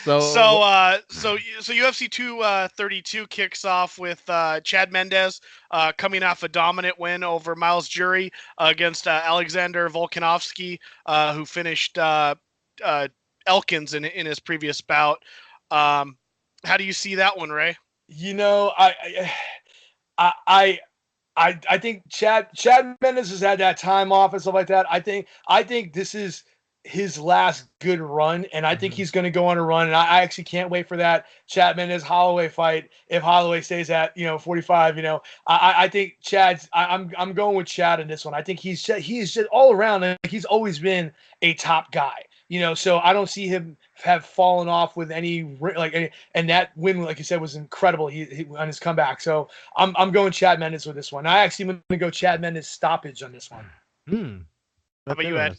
So UFC 232 kicks off with Chad Mendes coming off a dominant win over Miles Jury against Alexander Volkanovski, who finished Elkins in his previous bout. How do you see that one, Ray? I think Chad Mendes has had that time off and stuff like that. I think this is his last good run, and I think he's going to go on a run. And I actually can't wait for that Chad Mendes Holloway fight if Holloway stays at 45. I think Chad's. I'm going with Chad in this one. I think he's just all around. Like, he's always been a top guy. So I don't see him have fallen off with any and that win, like you said, was incredible. He on his comeback. So I'm going Chad Mendes with this one. I actually am going to go Chad Mendes stoppage on this one. How about you, Ed?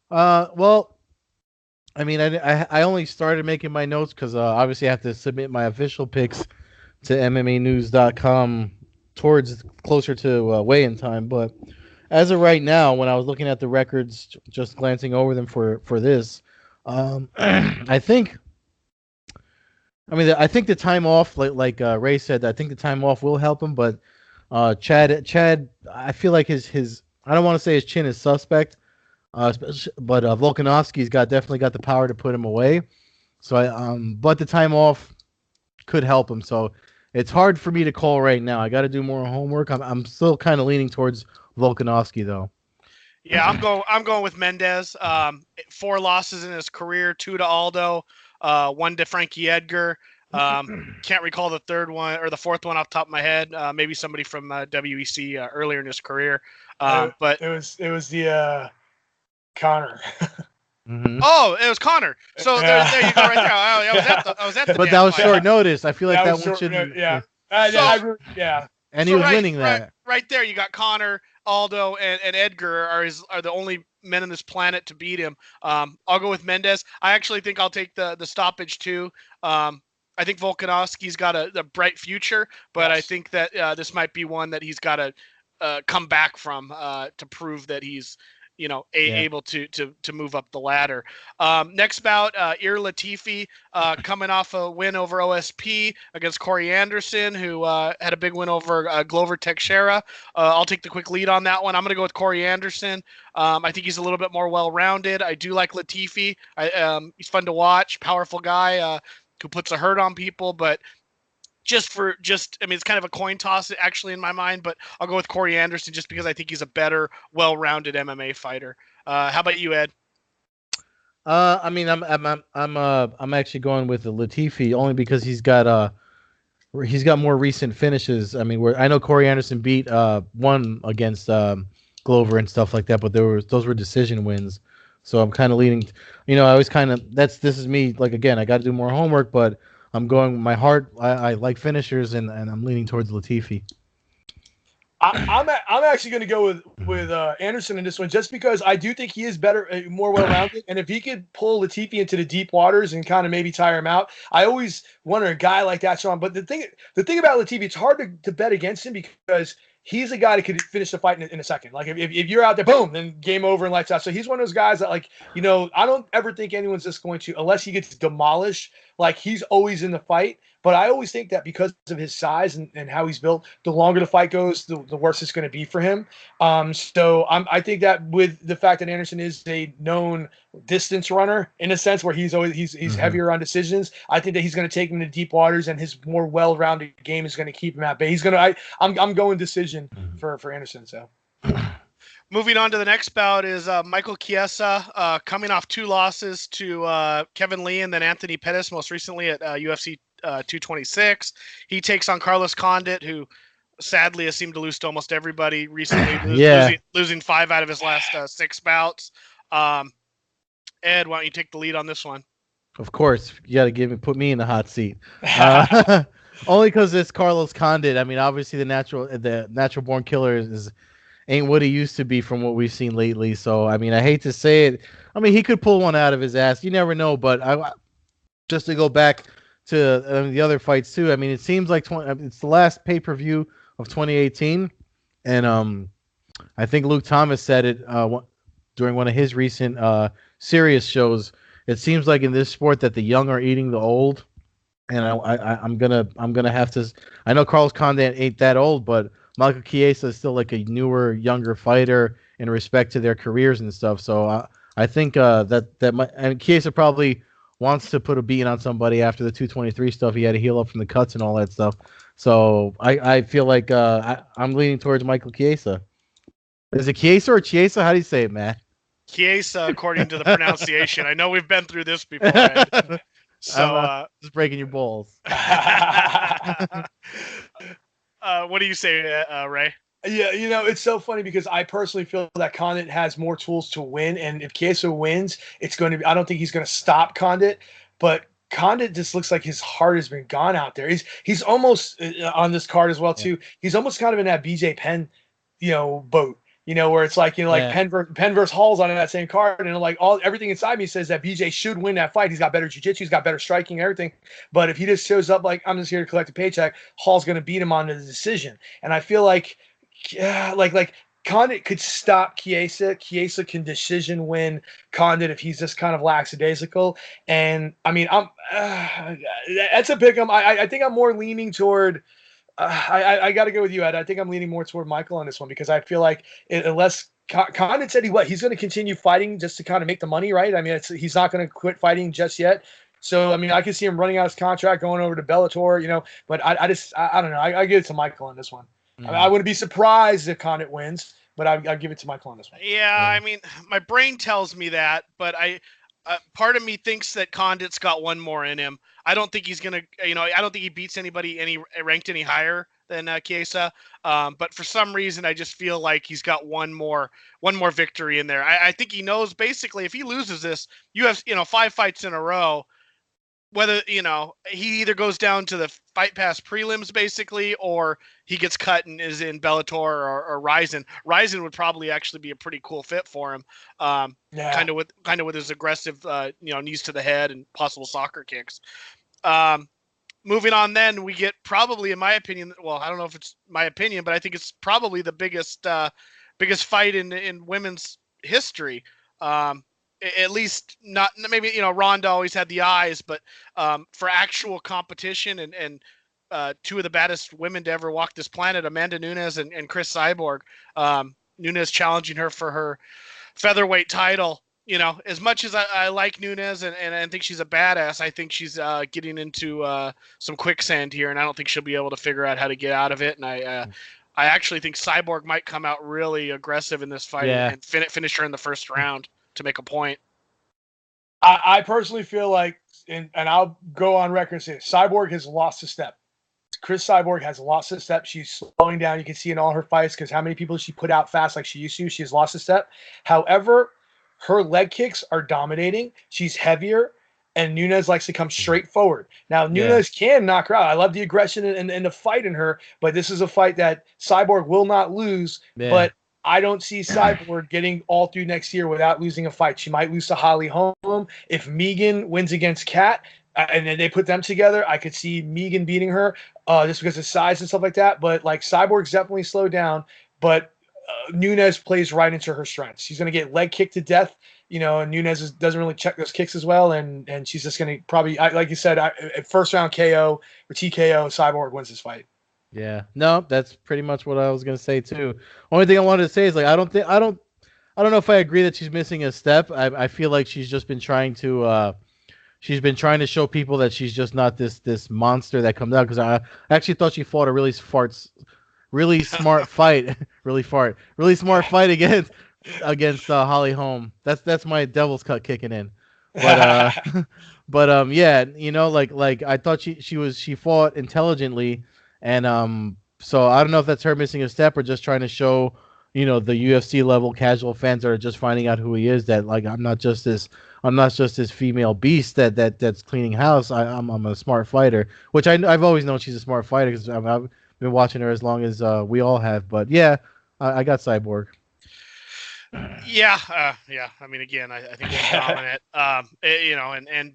Well, I mean, I only started making my notes because obviously I have to submit my official picks to MMAnews.com towards closer to weigh-in time, but. As of right now, when I was looking at the records, just glancing over them for this, I think the time off, like Ray said, I think the time off will help him. But Chad, I feel like his I don't want to say his chin is suspect, but Volkanovski's definitely got the power to put him away. So but the time off could help him. So it's hard for me to call right now. I got to do more homework. I'm still kind of leaning towards Volkanovski, though. Yeah, I'm going with Mendes. 4 losses in his career, 2 to Aldo, 1 to Frankie Edgar. Can't recall the third one or the fourth one off the top of my head. Maybe somebody from WEC earlier in his career. But it was the Connor. Mm-hmm. Oh, it was Connor. So there you go, right there. I was at the. But that was short notice. I feel like that one shouldn't. Yeah. And he was winning that. Right there, you got Connor. Aldo and Edgar are the only men on this planet to beat him. I'll go with Mendez. I actually think I'll take the stoppage too. I think Volkanovski's got a bright future, but I think that this might be one that he's got to come back from to prove that he's able to move up the ladder. Next bout, Ir Latifi coming off a win over OSP against Corey Anderson, who had a big win over Glover Teixeira. I'll take the quick lead on that one. I'm going to go with Corey Anderson. I think he's a little bit more well-rounded. I do like Latifi. He's fun to watch, powerful guy who puts a hurt on people, but it's kind of a coin toss actually in my mind, but I'll go with Corey Anderson just because I think he's a better, well-rounded MMA fighter. How about you, Ed? I mean, I'm actually going with the Latifi only because he's got more recent finishes. I mean, I know Corey Anderson beat one against Glover and stuff like that, but those were decision wins. So I'm kind of leaning. I always this is me. Like again, I got to do more homework, but I'm going. My heart, I like finishers, and I'm leaning towards Latifi. I'm actually going to go with Anderson in this one, just because I do think he is better, more well-rounded, and if he could pull Latifi into the deep waters and kind of maybe tire him out, I always wonder a guy like that, Sean. But the thing about Latifi, it's hard to bet against him because he's a guy that could finish the fight in a second. Like if you're out there, boom, then game over and lights out. So he's one of those guys that I don't ever think anyone's just going to, unless he gets demolished, like he's always in the fight. But I always think that because of his size and how he's built, the longer the fight goes, the worse it's going to be for him. I think that with the fact that Anderson is a known distance runner in a sense where he's heavier on decisions, I think that he's going to take him to deep waters, and his more well-rounded game is going to keep him at bay. I'm going decision for Anderson. So. Moving on to the next bout is Michael Chiesa coming off 2 losses to Kevin Lee and then Anthony Pettis, most recently at UFC 226. He takes on Carlos Condit, who sadly has seemed to lose to almost everybody recently, losing 5 out of his last 6 bouts. Ed, why don't you take the lead on this one? Of course, you got to put me in the hot seat. Only because it's Carlos Condit. I mean, obviously the natural born killer ain't what he used to be from what we've seen lately. So, I mean, I hate to say it. I mean, he could pull one out of his ass. You never know. But just to go back to the other fights too. I mean, it seems like it's the last pay-per-view of 2018, and I think Luke Thomas said it during one of his recent Sirius shows. It seems like in this sport that the young are eating the old, and I'm gonna have to. I know Carlos Condit ain't that old, but Michael Chiesa is still like a newer, younger fighter in respect to their careers and stuff. So I think and Chiesa probably wants to put a beating on somebody after the 223 stuff. He had to heal up from the cuts and all that stuff. So I feel like I'm leaning towards Michael Chiesa. Is it Chiesa or Chiesa? How do you say it, Matt? Chiesa, according to the pronunciation. I know we've been through this before. Ed. So just breaking your balls. What do you say, Ray? Yeah, it's so funny because I personally feel that Condit has more tools to win, and if Chiesa wins, it's going to be. I don't think he's going to stop Condit, but Condit just looks like his heart has been gone out there. He's almost on this card as well too. Yeah. He's almost kind of in that BJ Penn, boat. Where it's like Penn versus Hall's on that same card, and everything inside me says that BJ should win that fight. He's got better jiu-jitsu, he's got better striking, everything. But if he just shows up like I'm just here to collect a paycheck, Hall's going to beat him on the decision. And I feel like Condit could stop Chiesa. Chiesa can decision win Condit if he's just kind of lackadaisical. And I mean, that's a pick. I think I'm more leaning toward. I got to go with you, Ed. I think I'm leaning more toward Michael on this one because I feel like unless Condit said he's going to continue fighting just to kind of make the money, right? I mean, he's not going to quit fighting just yet. So, I mean, I can see him running out his contract, going over to Bellator, but I don't know. I give it to Michael on this one. Mm-hmm. I wouldn't be surprised if Condit wins, but I'll give it to Michael on this one. Yeah, I mean, my brain tells me that, but part of me thinks that Condit's got one more in him. I don't think he's going to, I don't think he beats anybody ranked any higher than Chiesa. But for some reason, I just feel like he's got one more victory in there. I think he knows basically if he loses this, you have, 5 fights in a row. whether, he either goes down to the fight pass prelims basically, or he gets cut and is in Bellator or Rizin. Rizin would probably actually be a pretty cool fit for him. Kind of with his aggressive, knees to the head and possible soccer kicks. Moving on, then we get probably, in my opinion, well, I don't know if it's my opinion, but I think it's probably the biggest fight in women's history. At least not maybe, Ronda always had the eyes, but for actual competition and two of the baddest women to ever walk this planet, Amanda Nunes and Chris Cyborg. Nunes challenging her for her featherweight title. As much as I like Nunes and I think she's a badass, I think she's getting into some quicksand here, and I don't think she'll be able to figure out how to get out of it. And I actually think Cyborg might come out really aggressive in this fight and finish her in the first round to make a point. I personally feel like, and I'll go on record and say, Cyborg has lost a step. Chris Cyborg has lost a step. She's slowing down. You can see in all her fights, because how many people she put out fast like she used to. She has lost a step. However, her leg kicks are dominating. She's heavier, and Nunes likes to come straight forward. Now, Nunes can knock her out. I love the aggression and the fight in her, but this is a fight that Cyborg will not lose. Yeah. But I don't see Cyborg getting all through next year without losing a fight. She might lose to Holly Holm. If Megan wins against Kat, and then they put them together, I could see Megan beating her just because of size and stuff like that. But, Cyborg's definitely slowed down. But Nunes plays right into her strengths. She's going to get leg kicked to death, and Nunes doesn't really check those kicks as well. And she's just going to probably, like you said, first round KO or TKO, Cyborg wins this fight. Yeah, no, that's pretty much what I was gonna say too. Only thing I wanted to say is I don't know if I agree that she's missing a step. I feel like she's just been trying to show people that she's just not this monster that comes out. Because I actually thought she fought a really smart fight, really smart fight against Holly Holm. That's my devil's cut kicking in. But yeah, I thought she fought intelligently. And so I don't know if that's her missing a step or just trying to show, the UFC level casual fans that are just finding out who he is, that I'm not just this female beast that's cleaning house. I'm a smart fighter, which I've always known she's a smart fighter because I've been watching her as long as we all have. But yeah, I got Cyborg. Yeah. I mean, again, I think she's dominant.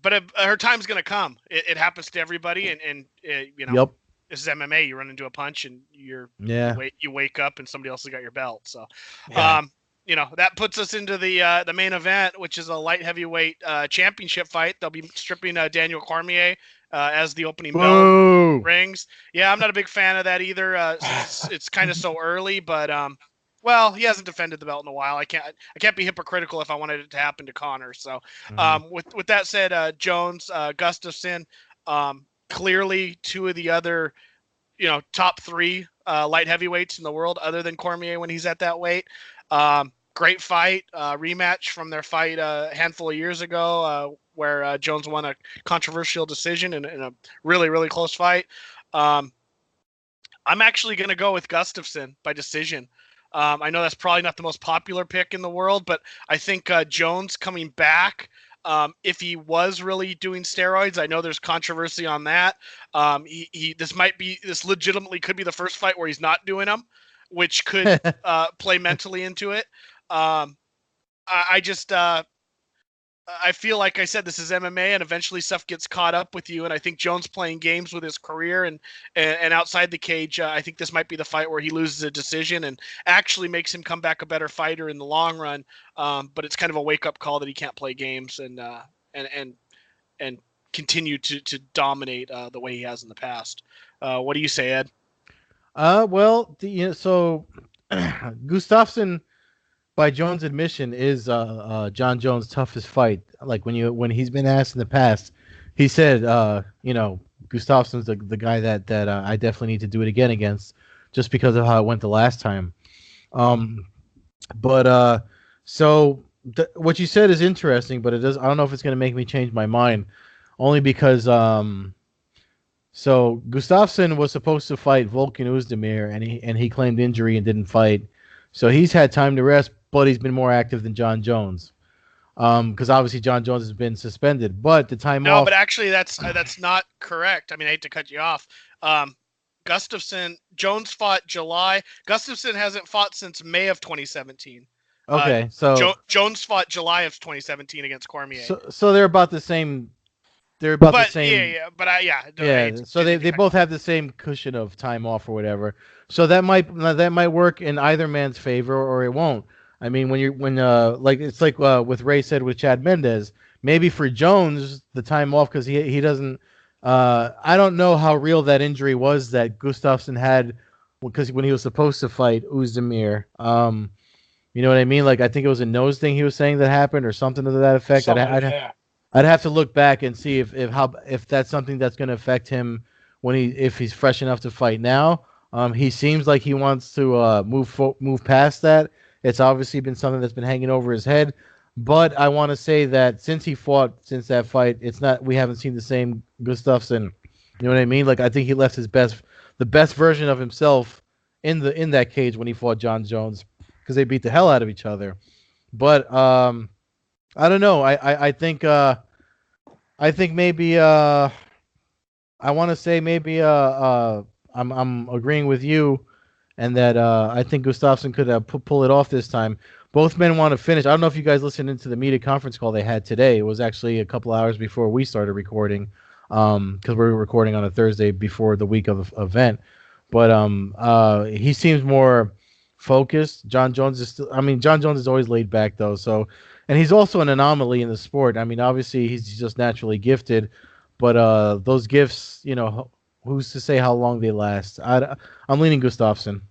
But her time's gonna come. It happens to everybody, and Yep. This is MMA. You run into a punch and you wake up and somebody else has got your belt. So, that puts us into the main event, which is a light heavyweight championship fight. They'll be stripping Daniel Cormier as the opening bell rings. Yeah, I'm not a big fan of that either. It's kind of so early, but well, he hasn't defended the belt in a while. I can't be hypocritical if I wanted it to happen to Connor. So, with that said, Jones, Gustafsson. Clearly two of the other, top three light heavyweights in the world other than Cormier when he's at that weight. Great fight, rematch from their fight a handful of years ago where Jones won a controversial decision in a really, really close fight. I'm actually going to go with Gustafsson by decision. I know that's probably not the most popular pick in the world, but I think Jones coming back, if he was really doing steroids, I know there's controversy on that. This legitimately could be the first fight where he's not doing them, which could play mentally into it. I feel like I said, this is MMA, and eventually stuff gets caught up with you. And I think Jones playing games with his career and outside the cage, I think this might be the fight where he loses a decision and actually makes him come back a better fighter in the long run. But it's kind of a wake up call that he can't play games and continue to dominate the way he has in the past. What do you say, Ed? Well, so Gustafsson, by Jones' admission, is John Jones' toughest fight. Like when he's been asked in the past, he said, Gustafsson's the guy that I definitely need to do it again against, just because of how it went the last time. So what you said is interesting, but I don't know if it's going to make me change my mind, only because so Gustafsson was supposed to fight Volkan Oezdemir, and he claimed injury and didn't fight. So he's had time to rest, but he's been more active than John Jones. because obviously John Jones has been suspended. But the time No, off. but actually that's not correct. I mean, I hate to cut you off. Jones fought July. Gustafson hasn't fought since May of 2017. Okay, so Jones fought July of 2017 against Cormier. So they're about the same. They're about the same. Yeah. So they both have the same cushion of time off or whatever. So that might work in either man's favor or it won't. I mean, it's like with Ray said with Chad Mendez. Maybe for Jones the time off because he doesn't. I don't know how real that injury was that Gustafsson had because when he was supposed to fight Uzdemir. You know what I mean? Like I think it was a nose thing he was saying that happened or something to that effect. I'd have to look back and see if that's something that's going to affect him if he's fresh enough to fight now. He seems like he wants to move past that. It's obviously been something that's been hanging over his head. But I want to say that since that fight, we haven't seen the same Gustafsson. You know what I mean? Like I think he left the best version of himself in that cage when he fought John Jones because they beat the hell out of each other. But I don't know. I think maybe I want to say maybe I'm agreeing with you, and that I think Gustafsson could pull it off this time. Both men want to finish. I don't know if you guys listened into the media conference call they had today. It was actually a couple hours before we started recording, because we were recording on a Thursday before the week of the event. But he seems more focused. John Jones is always laid back though. So, and he's also an anomaly in the sport. I mean, obviously he's just naturally gifted, but those gifts, who's to say how long they last? I'm leaning Gustafsson.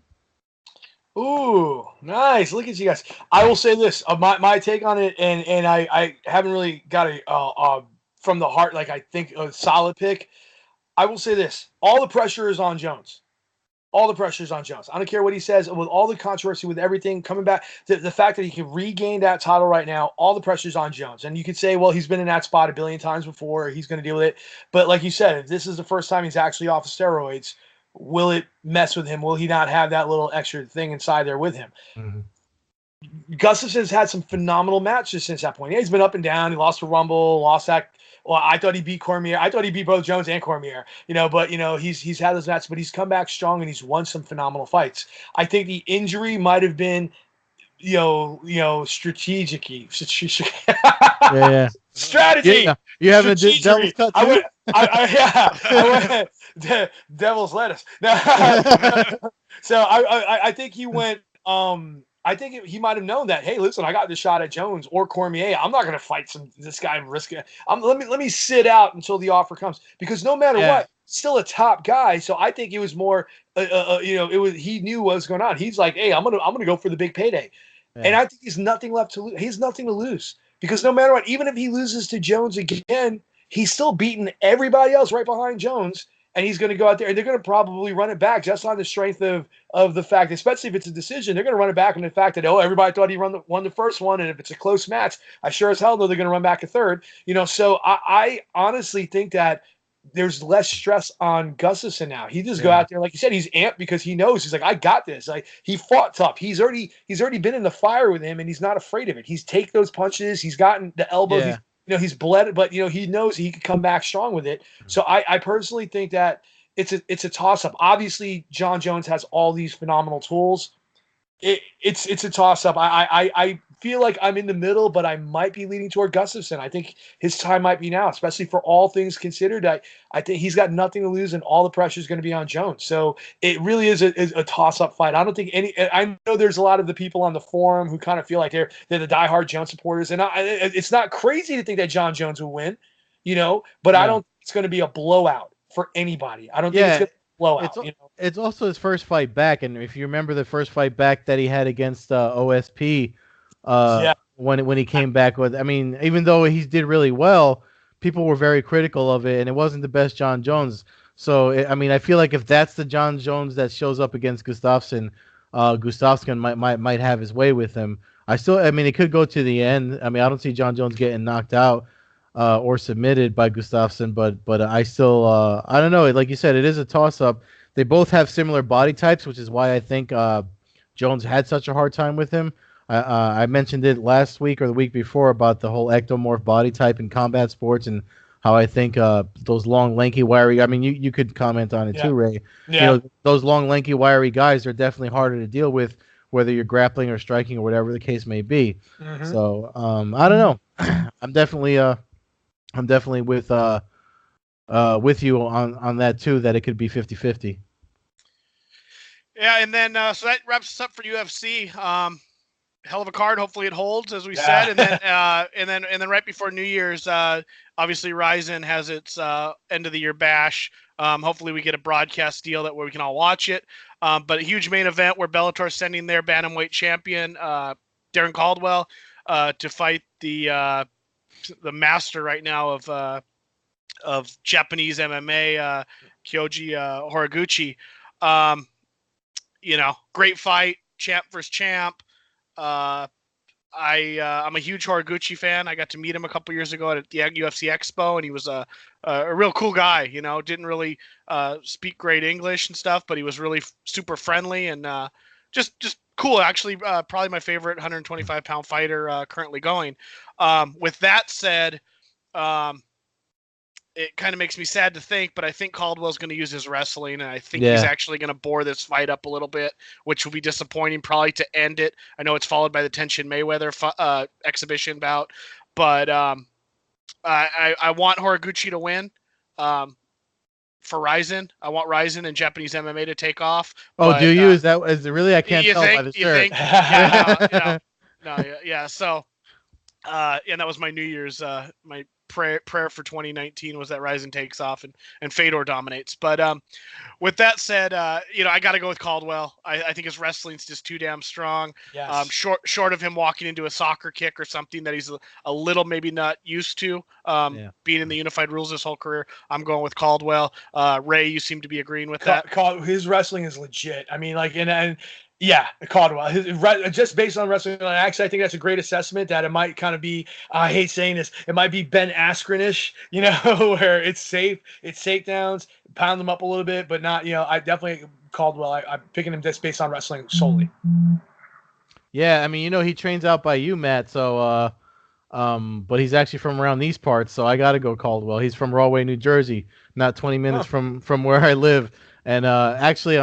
Ooh, nice. Look at you guys. I will say this, my take on it, and I haven't really got a from the heart, like I think a solid pick. I will say this. All the pressure is on Jones. All the pressure is on Jones. I don't care what he says. With all the controversy, with everything coming back, the fact that he can regain that title right now, all the pressure is on Jones. And you could say, well, he's been in that spot a billion times before. He's going to deal with it. But like you said, if this is the first time he's actually off of steroids, will it mess with him? Will he not have that little extra thing inside there with him? Mm-hmm. Gustafsson's had some phenomenal matches since that point. Yeah, he's been up and down. He lost to Rumble, lost that. Well, I thought he beat Cormier. I thought he beat both Jones and Cormier. But he's had those matches, but he's come back strong and he's won some phenomenal fights. I think the injury might have been, strategic-y. Yeah. Strategy. Yeah. You have a devil's cut too? I went devil's lettuce. So I think he went. I think he might have known that. Hey, listen, I got this shot at Jones or Cormier. I'm not going to fight this guy and risk it. Let me sit out until the offer comes, because no matter what, still a top guy. So I think it was more. He knew what was going on. He's like, hey, I'm gonna go for the big payday, and I think he's nothing left to lose. He's nothing to lose. Because no matter what, even if he loses to Jones again, he's still beating everybody else right behind Jones, and he's going to go out there, and they're going to probably run it back just on the strength of the fact, especially if it's a decision, they're going to run it back on the fact that, everybody thought he won the first one, and if it's a close match, I sure as hell know they're going to run back a third. So I honestly think that there's less stress on Gustafsson now. He just go out there, like you said, he's amped because he knows, he's like, I got this. Like, he fought tough. He's already been in the fire with him, and he's not afraid of it. He's take those punches. He's gotten the elbows. Yeah. He's bled, but he knows he could come back strong with it. So I personally think that it's a toss up. Obviously, John Jones has all these phenomenal tools. It's a toss up. I feel like I'm in the middle, but I might be leaning toward Gustafsson. I think his time might be now, especially for all things considered. I think he's got nothing to lose, and all the pressure is going to be on Jones. So it really is a toss up fight. I don't think I know there's a lot of the people on the forum who kind of feel like they're the diehard Jones supporters, and it's not crazy to think that John Jones will win, but I don't think it's going to be a blowout for anybody. I don't think it's going to. Blowout, it's also his first fight back, and if you remember the first fight back that he had against OSP, when he came back with, I mean, even though he did really well, people were very critical of it, and it wasn't the best John Jones. So I feel like if that's the John Jones that shows up against Gustafsson, Gustafsson might have his way with him. It could go to the end. I don't see John Jones getting knocked out or submitted by Gustafsson, but I still I don't know. Like you said, it is a toss-up. They both have similar body types, which is why I think Jones had such a hard time with him. I mentioned it last week or the week before about the whole ectomorph body type in combat sports and how I think those long, lanky, wiry. I mean, you could comment on it too, Ray. Yeah. Those long, lanky, wiry guys are definitely harder to deal with, whether you're grappling or striking or whatever the case may be. Mm-hmm. So I don't know. I'm definitely with you on that too. That it could be 50-50. Yeah, and then so that wraps us up for UFC. Hell of a card. Hopefully it holds, as we said, and then right before New Year's, obviously Rizin has its end of the year bash. Hopefully we get a broadcast deal where we can all watch it. But a huge main event where Bellator's sending their bantamweight champion Darren Caldwell to fight the master right now of Japanese MMA, Kyoji Horiguchi. Great fight, champ versus champ. I'm a huge Horiguchi fan. I got to meet him a couple years ago at the UFC Expo, and he was a real cool guy. Didn't really speak great English and stuff, but he was really super friendly and just cool. Actually, probably my favorite 125-pound fighter currently going. With that said, it kind of makes me sad to think, but I think Caldwell's going to use his wrestling, and I think he's actually going to bore this fight up a little bit, which will be disappointing probably to end it. I know it's followed by the Tenshin Mayweather exhibition bout, but I want Horiguchi to win for Rizin. I want Rizin and Japanese MMA to take off. Oh, but, do you? Is it really? I can't tell by the shirt. Yeah. So, and that was my New Year's, my prayer for 2019 was that Rizin takes off and Fedor dominates. But with that said, I got to go with Caldwell. I think his wrestling's just too damn strong. Yes. Short of him walking into a soccer kick or something that he's a little maybe not used to being in the unified rules his whole career. I'm going with Caldwell. Ray, you seem to be agreeing with that. His wrestling is legit. I mean, yeah, Caldwell. Just based on wrestling, actually, I think that's a great assessment. That it might kind of be, I hate saying this, it might be Ben Askren-ish, where it's safe, it's takedowns, pound them up a little bit, but not, I definitely Caldwell. I'm picking him just based on wrestling solely. Yeah, I mean, he trains out by you, Matt. So, but he's actually from around these parts, so I got to go Caldwell. He's from Rahway, New Jersey, not 20 minutes from where I live, and actually,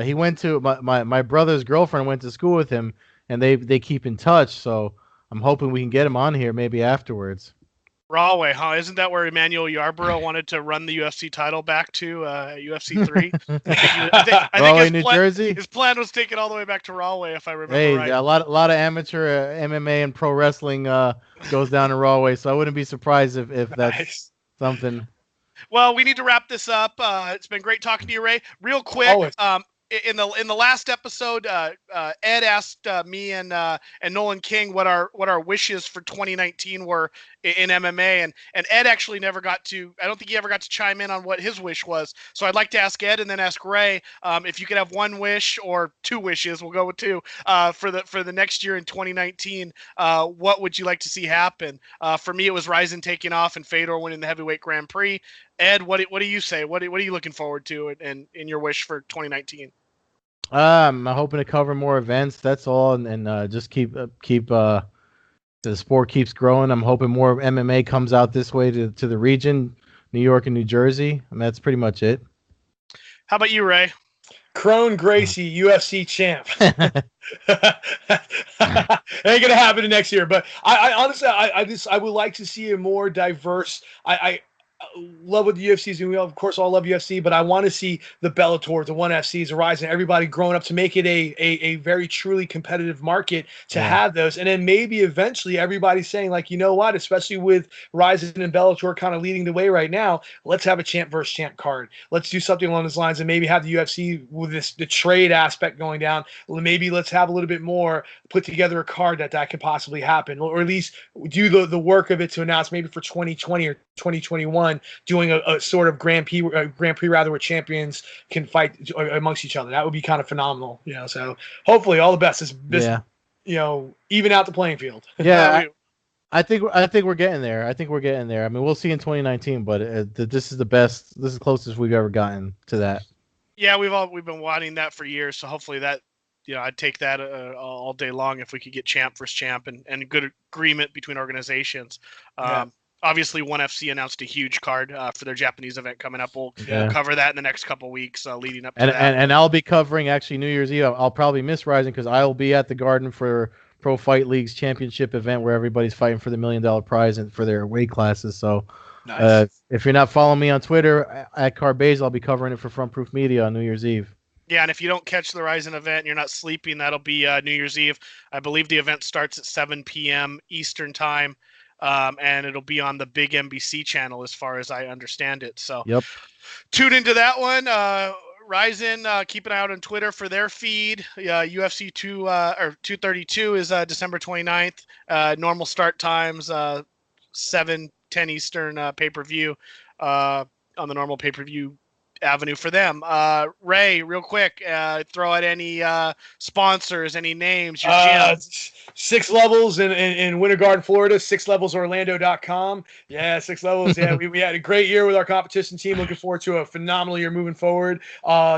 he went to my brother's girlfriend went to school with him, and they keep in touch. So I'm hoping we can get him on here maybe afterwards. Rahway, huh? Isn't that where Emmanuel Yarborough wanted to run the UFC title back to UFC 3? I think Rahway, New Jersey. His plan was to take it all the way back to Rahway, if I remember right. A lot of amateur MMA and pro wrestling goes down to Rahway, so I wouldn't be surprised if that's something. Well, we need to wrap this up. It's been great talking to you, Ray. Real quick, in the last episode, Ed asked me and Nolan King what our wishes for 2019 were in MMA, and Ed actually never got to. I don't think he ever got to chime in on what his wish was. So I'd like to ask Ed and then ask Ray if you could have one wish or two wishes. We'll go with two for the next year in 2019. What would you like to see happen? For me, it was Rizin taking off and Fedor winning the heavyweight Grand Prix. Ed, what do you say? What are you looking forward to in your wish for 2019? I'm hoping to cover more events. That's all, and just keep the sport keeps growing. I'm hoping more MMA comes out this way to the region, New York and New Jersey, and that's pretty much it. How about you, Ray? Crone Gracie, UFC champ. Ain't gonna happen next year, but I honestly, I would like to see a more diverse. I love what the UFC is doing. We of course all love UFC, but I want to see the Bellator, the ONE FCs, the Rizin, everybody growing up to make it a very truly competitive market to have those. And then maybe eventually everybody's saying, like, you know what, especially with Rizin and Bellator kind of leading the way right now, let's have a champ versus champ card. Let's do something along those lines and maybe have the UFC with the trade aspect going down. Maybe let's have a little bit more, put together a card that could possibly happen, or at least do the work of it to announce maybe for 2020 or 2021 doing a sort of Grand Prix rather where champions can fight amongst each other. That would be kind of phenomenal, so hopefully all the best is even out the playing field. I think we're getting there. I mean, we'll see in 2019, but this is the closest we've ever gotten to that. Yeah, we've been wanting that for years, so hopefully that I'd take that all day long if we could get champ versus champ and good agreement between organizations. Obviously, ONE FC announced a huge card for their Japanese event coming up. We'll cover that in the next couple weeks leading up to that. And I'll be covering actually New Year's Eve. I'll probably miss Rizin because I'll be at the Garden for Pro Fight League's championship event where everybody's fighting for the $1 million prize and for their weight classes. So if you're not following me on Twitter at Carbase, I'll be covering it for Front Proof Media on New Year's Eve. Yeah, and if you don't catch the Rizin event and you're not sleeping, that'll be New Year's Eve. I believe the event starts at 7 p.m. Eastern time. And it'll be on the big NBC channel as far as I understand it. So tune into that one. Rizin, keep an eye out on Twitter for their feed. UFC 232 is December 29th. Normal start times, 7:10 Eastern pay-per-view on the normal pay-per-view avenue for them. Ray, real quick, throw out any sponsors, any names, your gym. 6 levels in Winter Garden, Florida, 6levelsorlando.com. Yeah, 6 levels. Yeah, we had a great year with our competition team. Looking forward to a phenomenal year moving forward.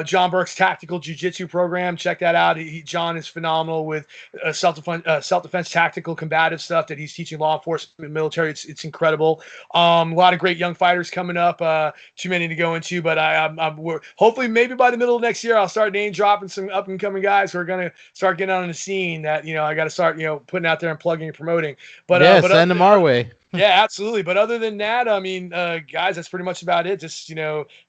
John Burke's tactical jiu-jitsu program. Check that out. John is phenomenal with self-defense, tactical, combative stuff that he's teaching law enforcement, military. It's incredible. A lot of great young fighters coming up. Too many to go into, but we're hopefully maybe by the middle of next year, I'll start name dropping some up and coming guys who are going to start getting on the scene that, I got to start, putting out there and plugging and promoting. But send them our way. Yeah, absolutely. But other than that, I mean, guys, that's pretty much about it. Just,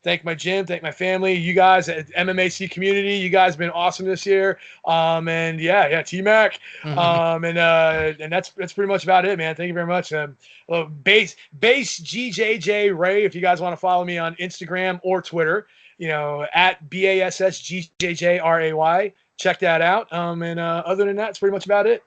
thank my gym, thank my family, you guys at MMA Community. You guys have been awesome this year. And T-Mac. And that's pretty much about it, man. Thank you very much. Base GJJ Ray, if you guys want to follow me on Instagram or Twitter, at BASSGJJRAY. Check that out. And other than that, it's pretty much about it.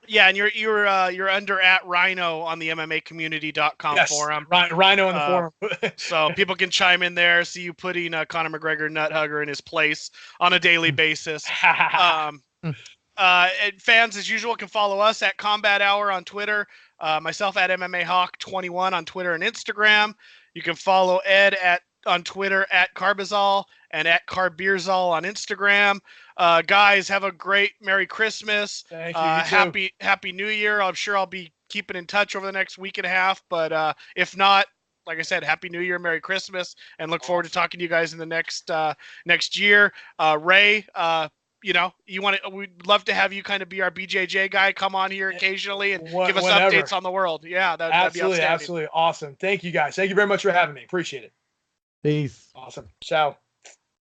Yeah, and you're under at Rhino on the MMAcommunity.com forum. Rhino on the forum. So people can chime in there, see you putting Conor McGregor nut hugger in his place on a daily basis. And fans, as usual, can follow us at Combat Hour on Twitter. Myself at MMA Hawk 21 on Twitter and Instagram. You can follow Ed on Twitter at Carbazol and at Carbeerzol on Instagram. Guys, have a great Merry Christmas. Thank you. Happy New Year. I'm sure I'll be keeping in touch over the next week and a half. But if not, like I said, Happy New Year, Merry Christmas, and look forward to talking to you guys in the next year. Ray, we'd love to have you kind of be our BJJ guy. Come on here occasionally and give us updates on the world. Yeah, that'd be outstanding. Absolutely awesome. Thank you guys. Thank you very much for having me. Appreciate it. Peace. Awesome. Ciao.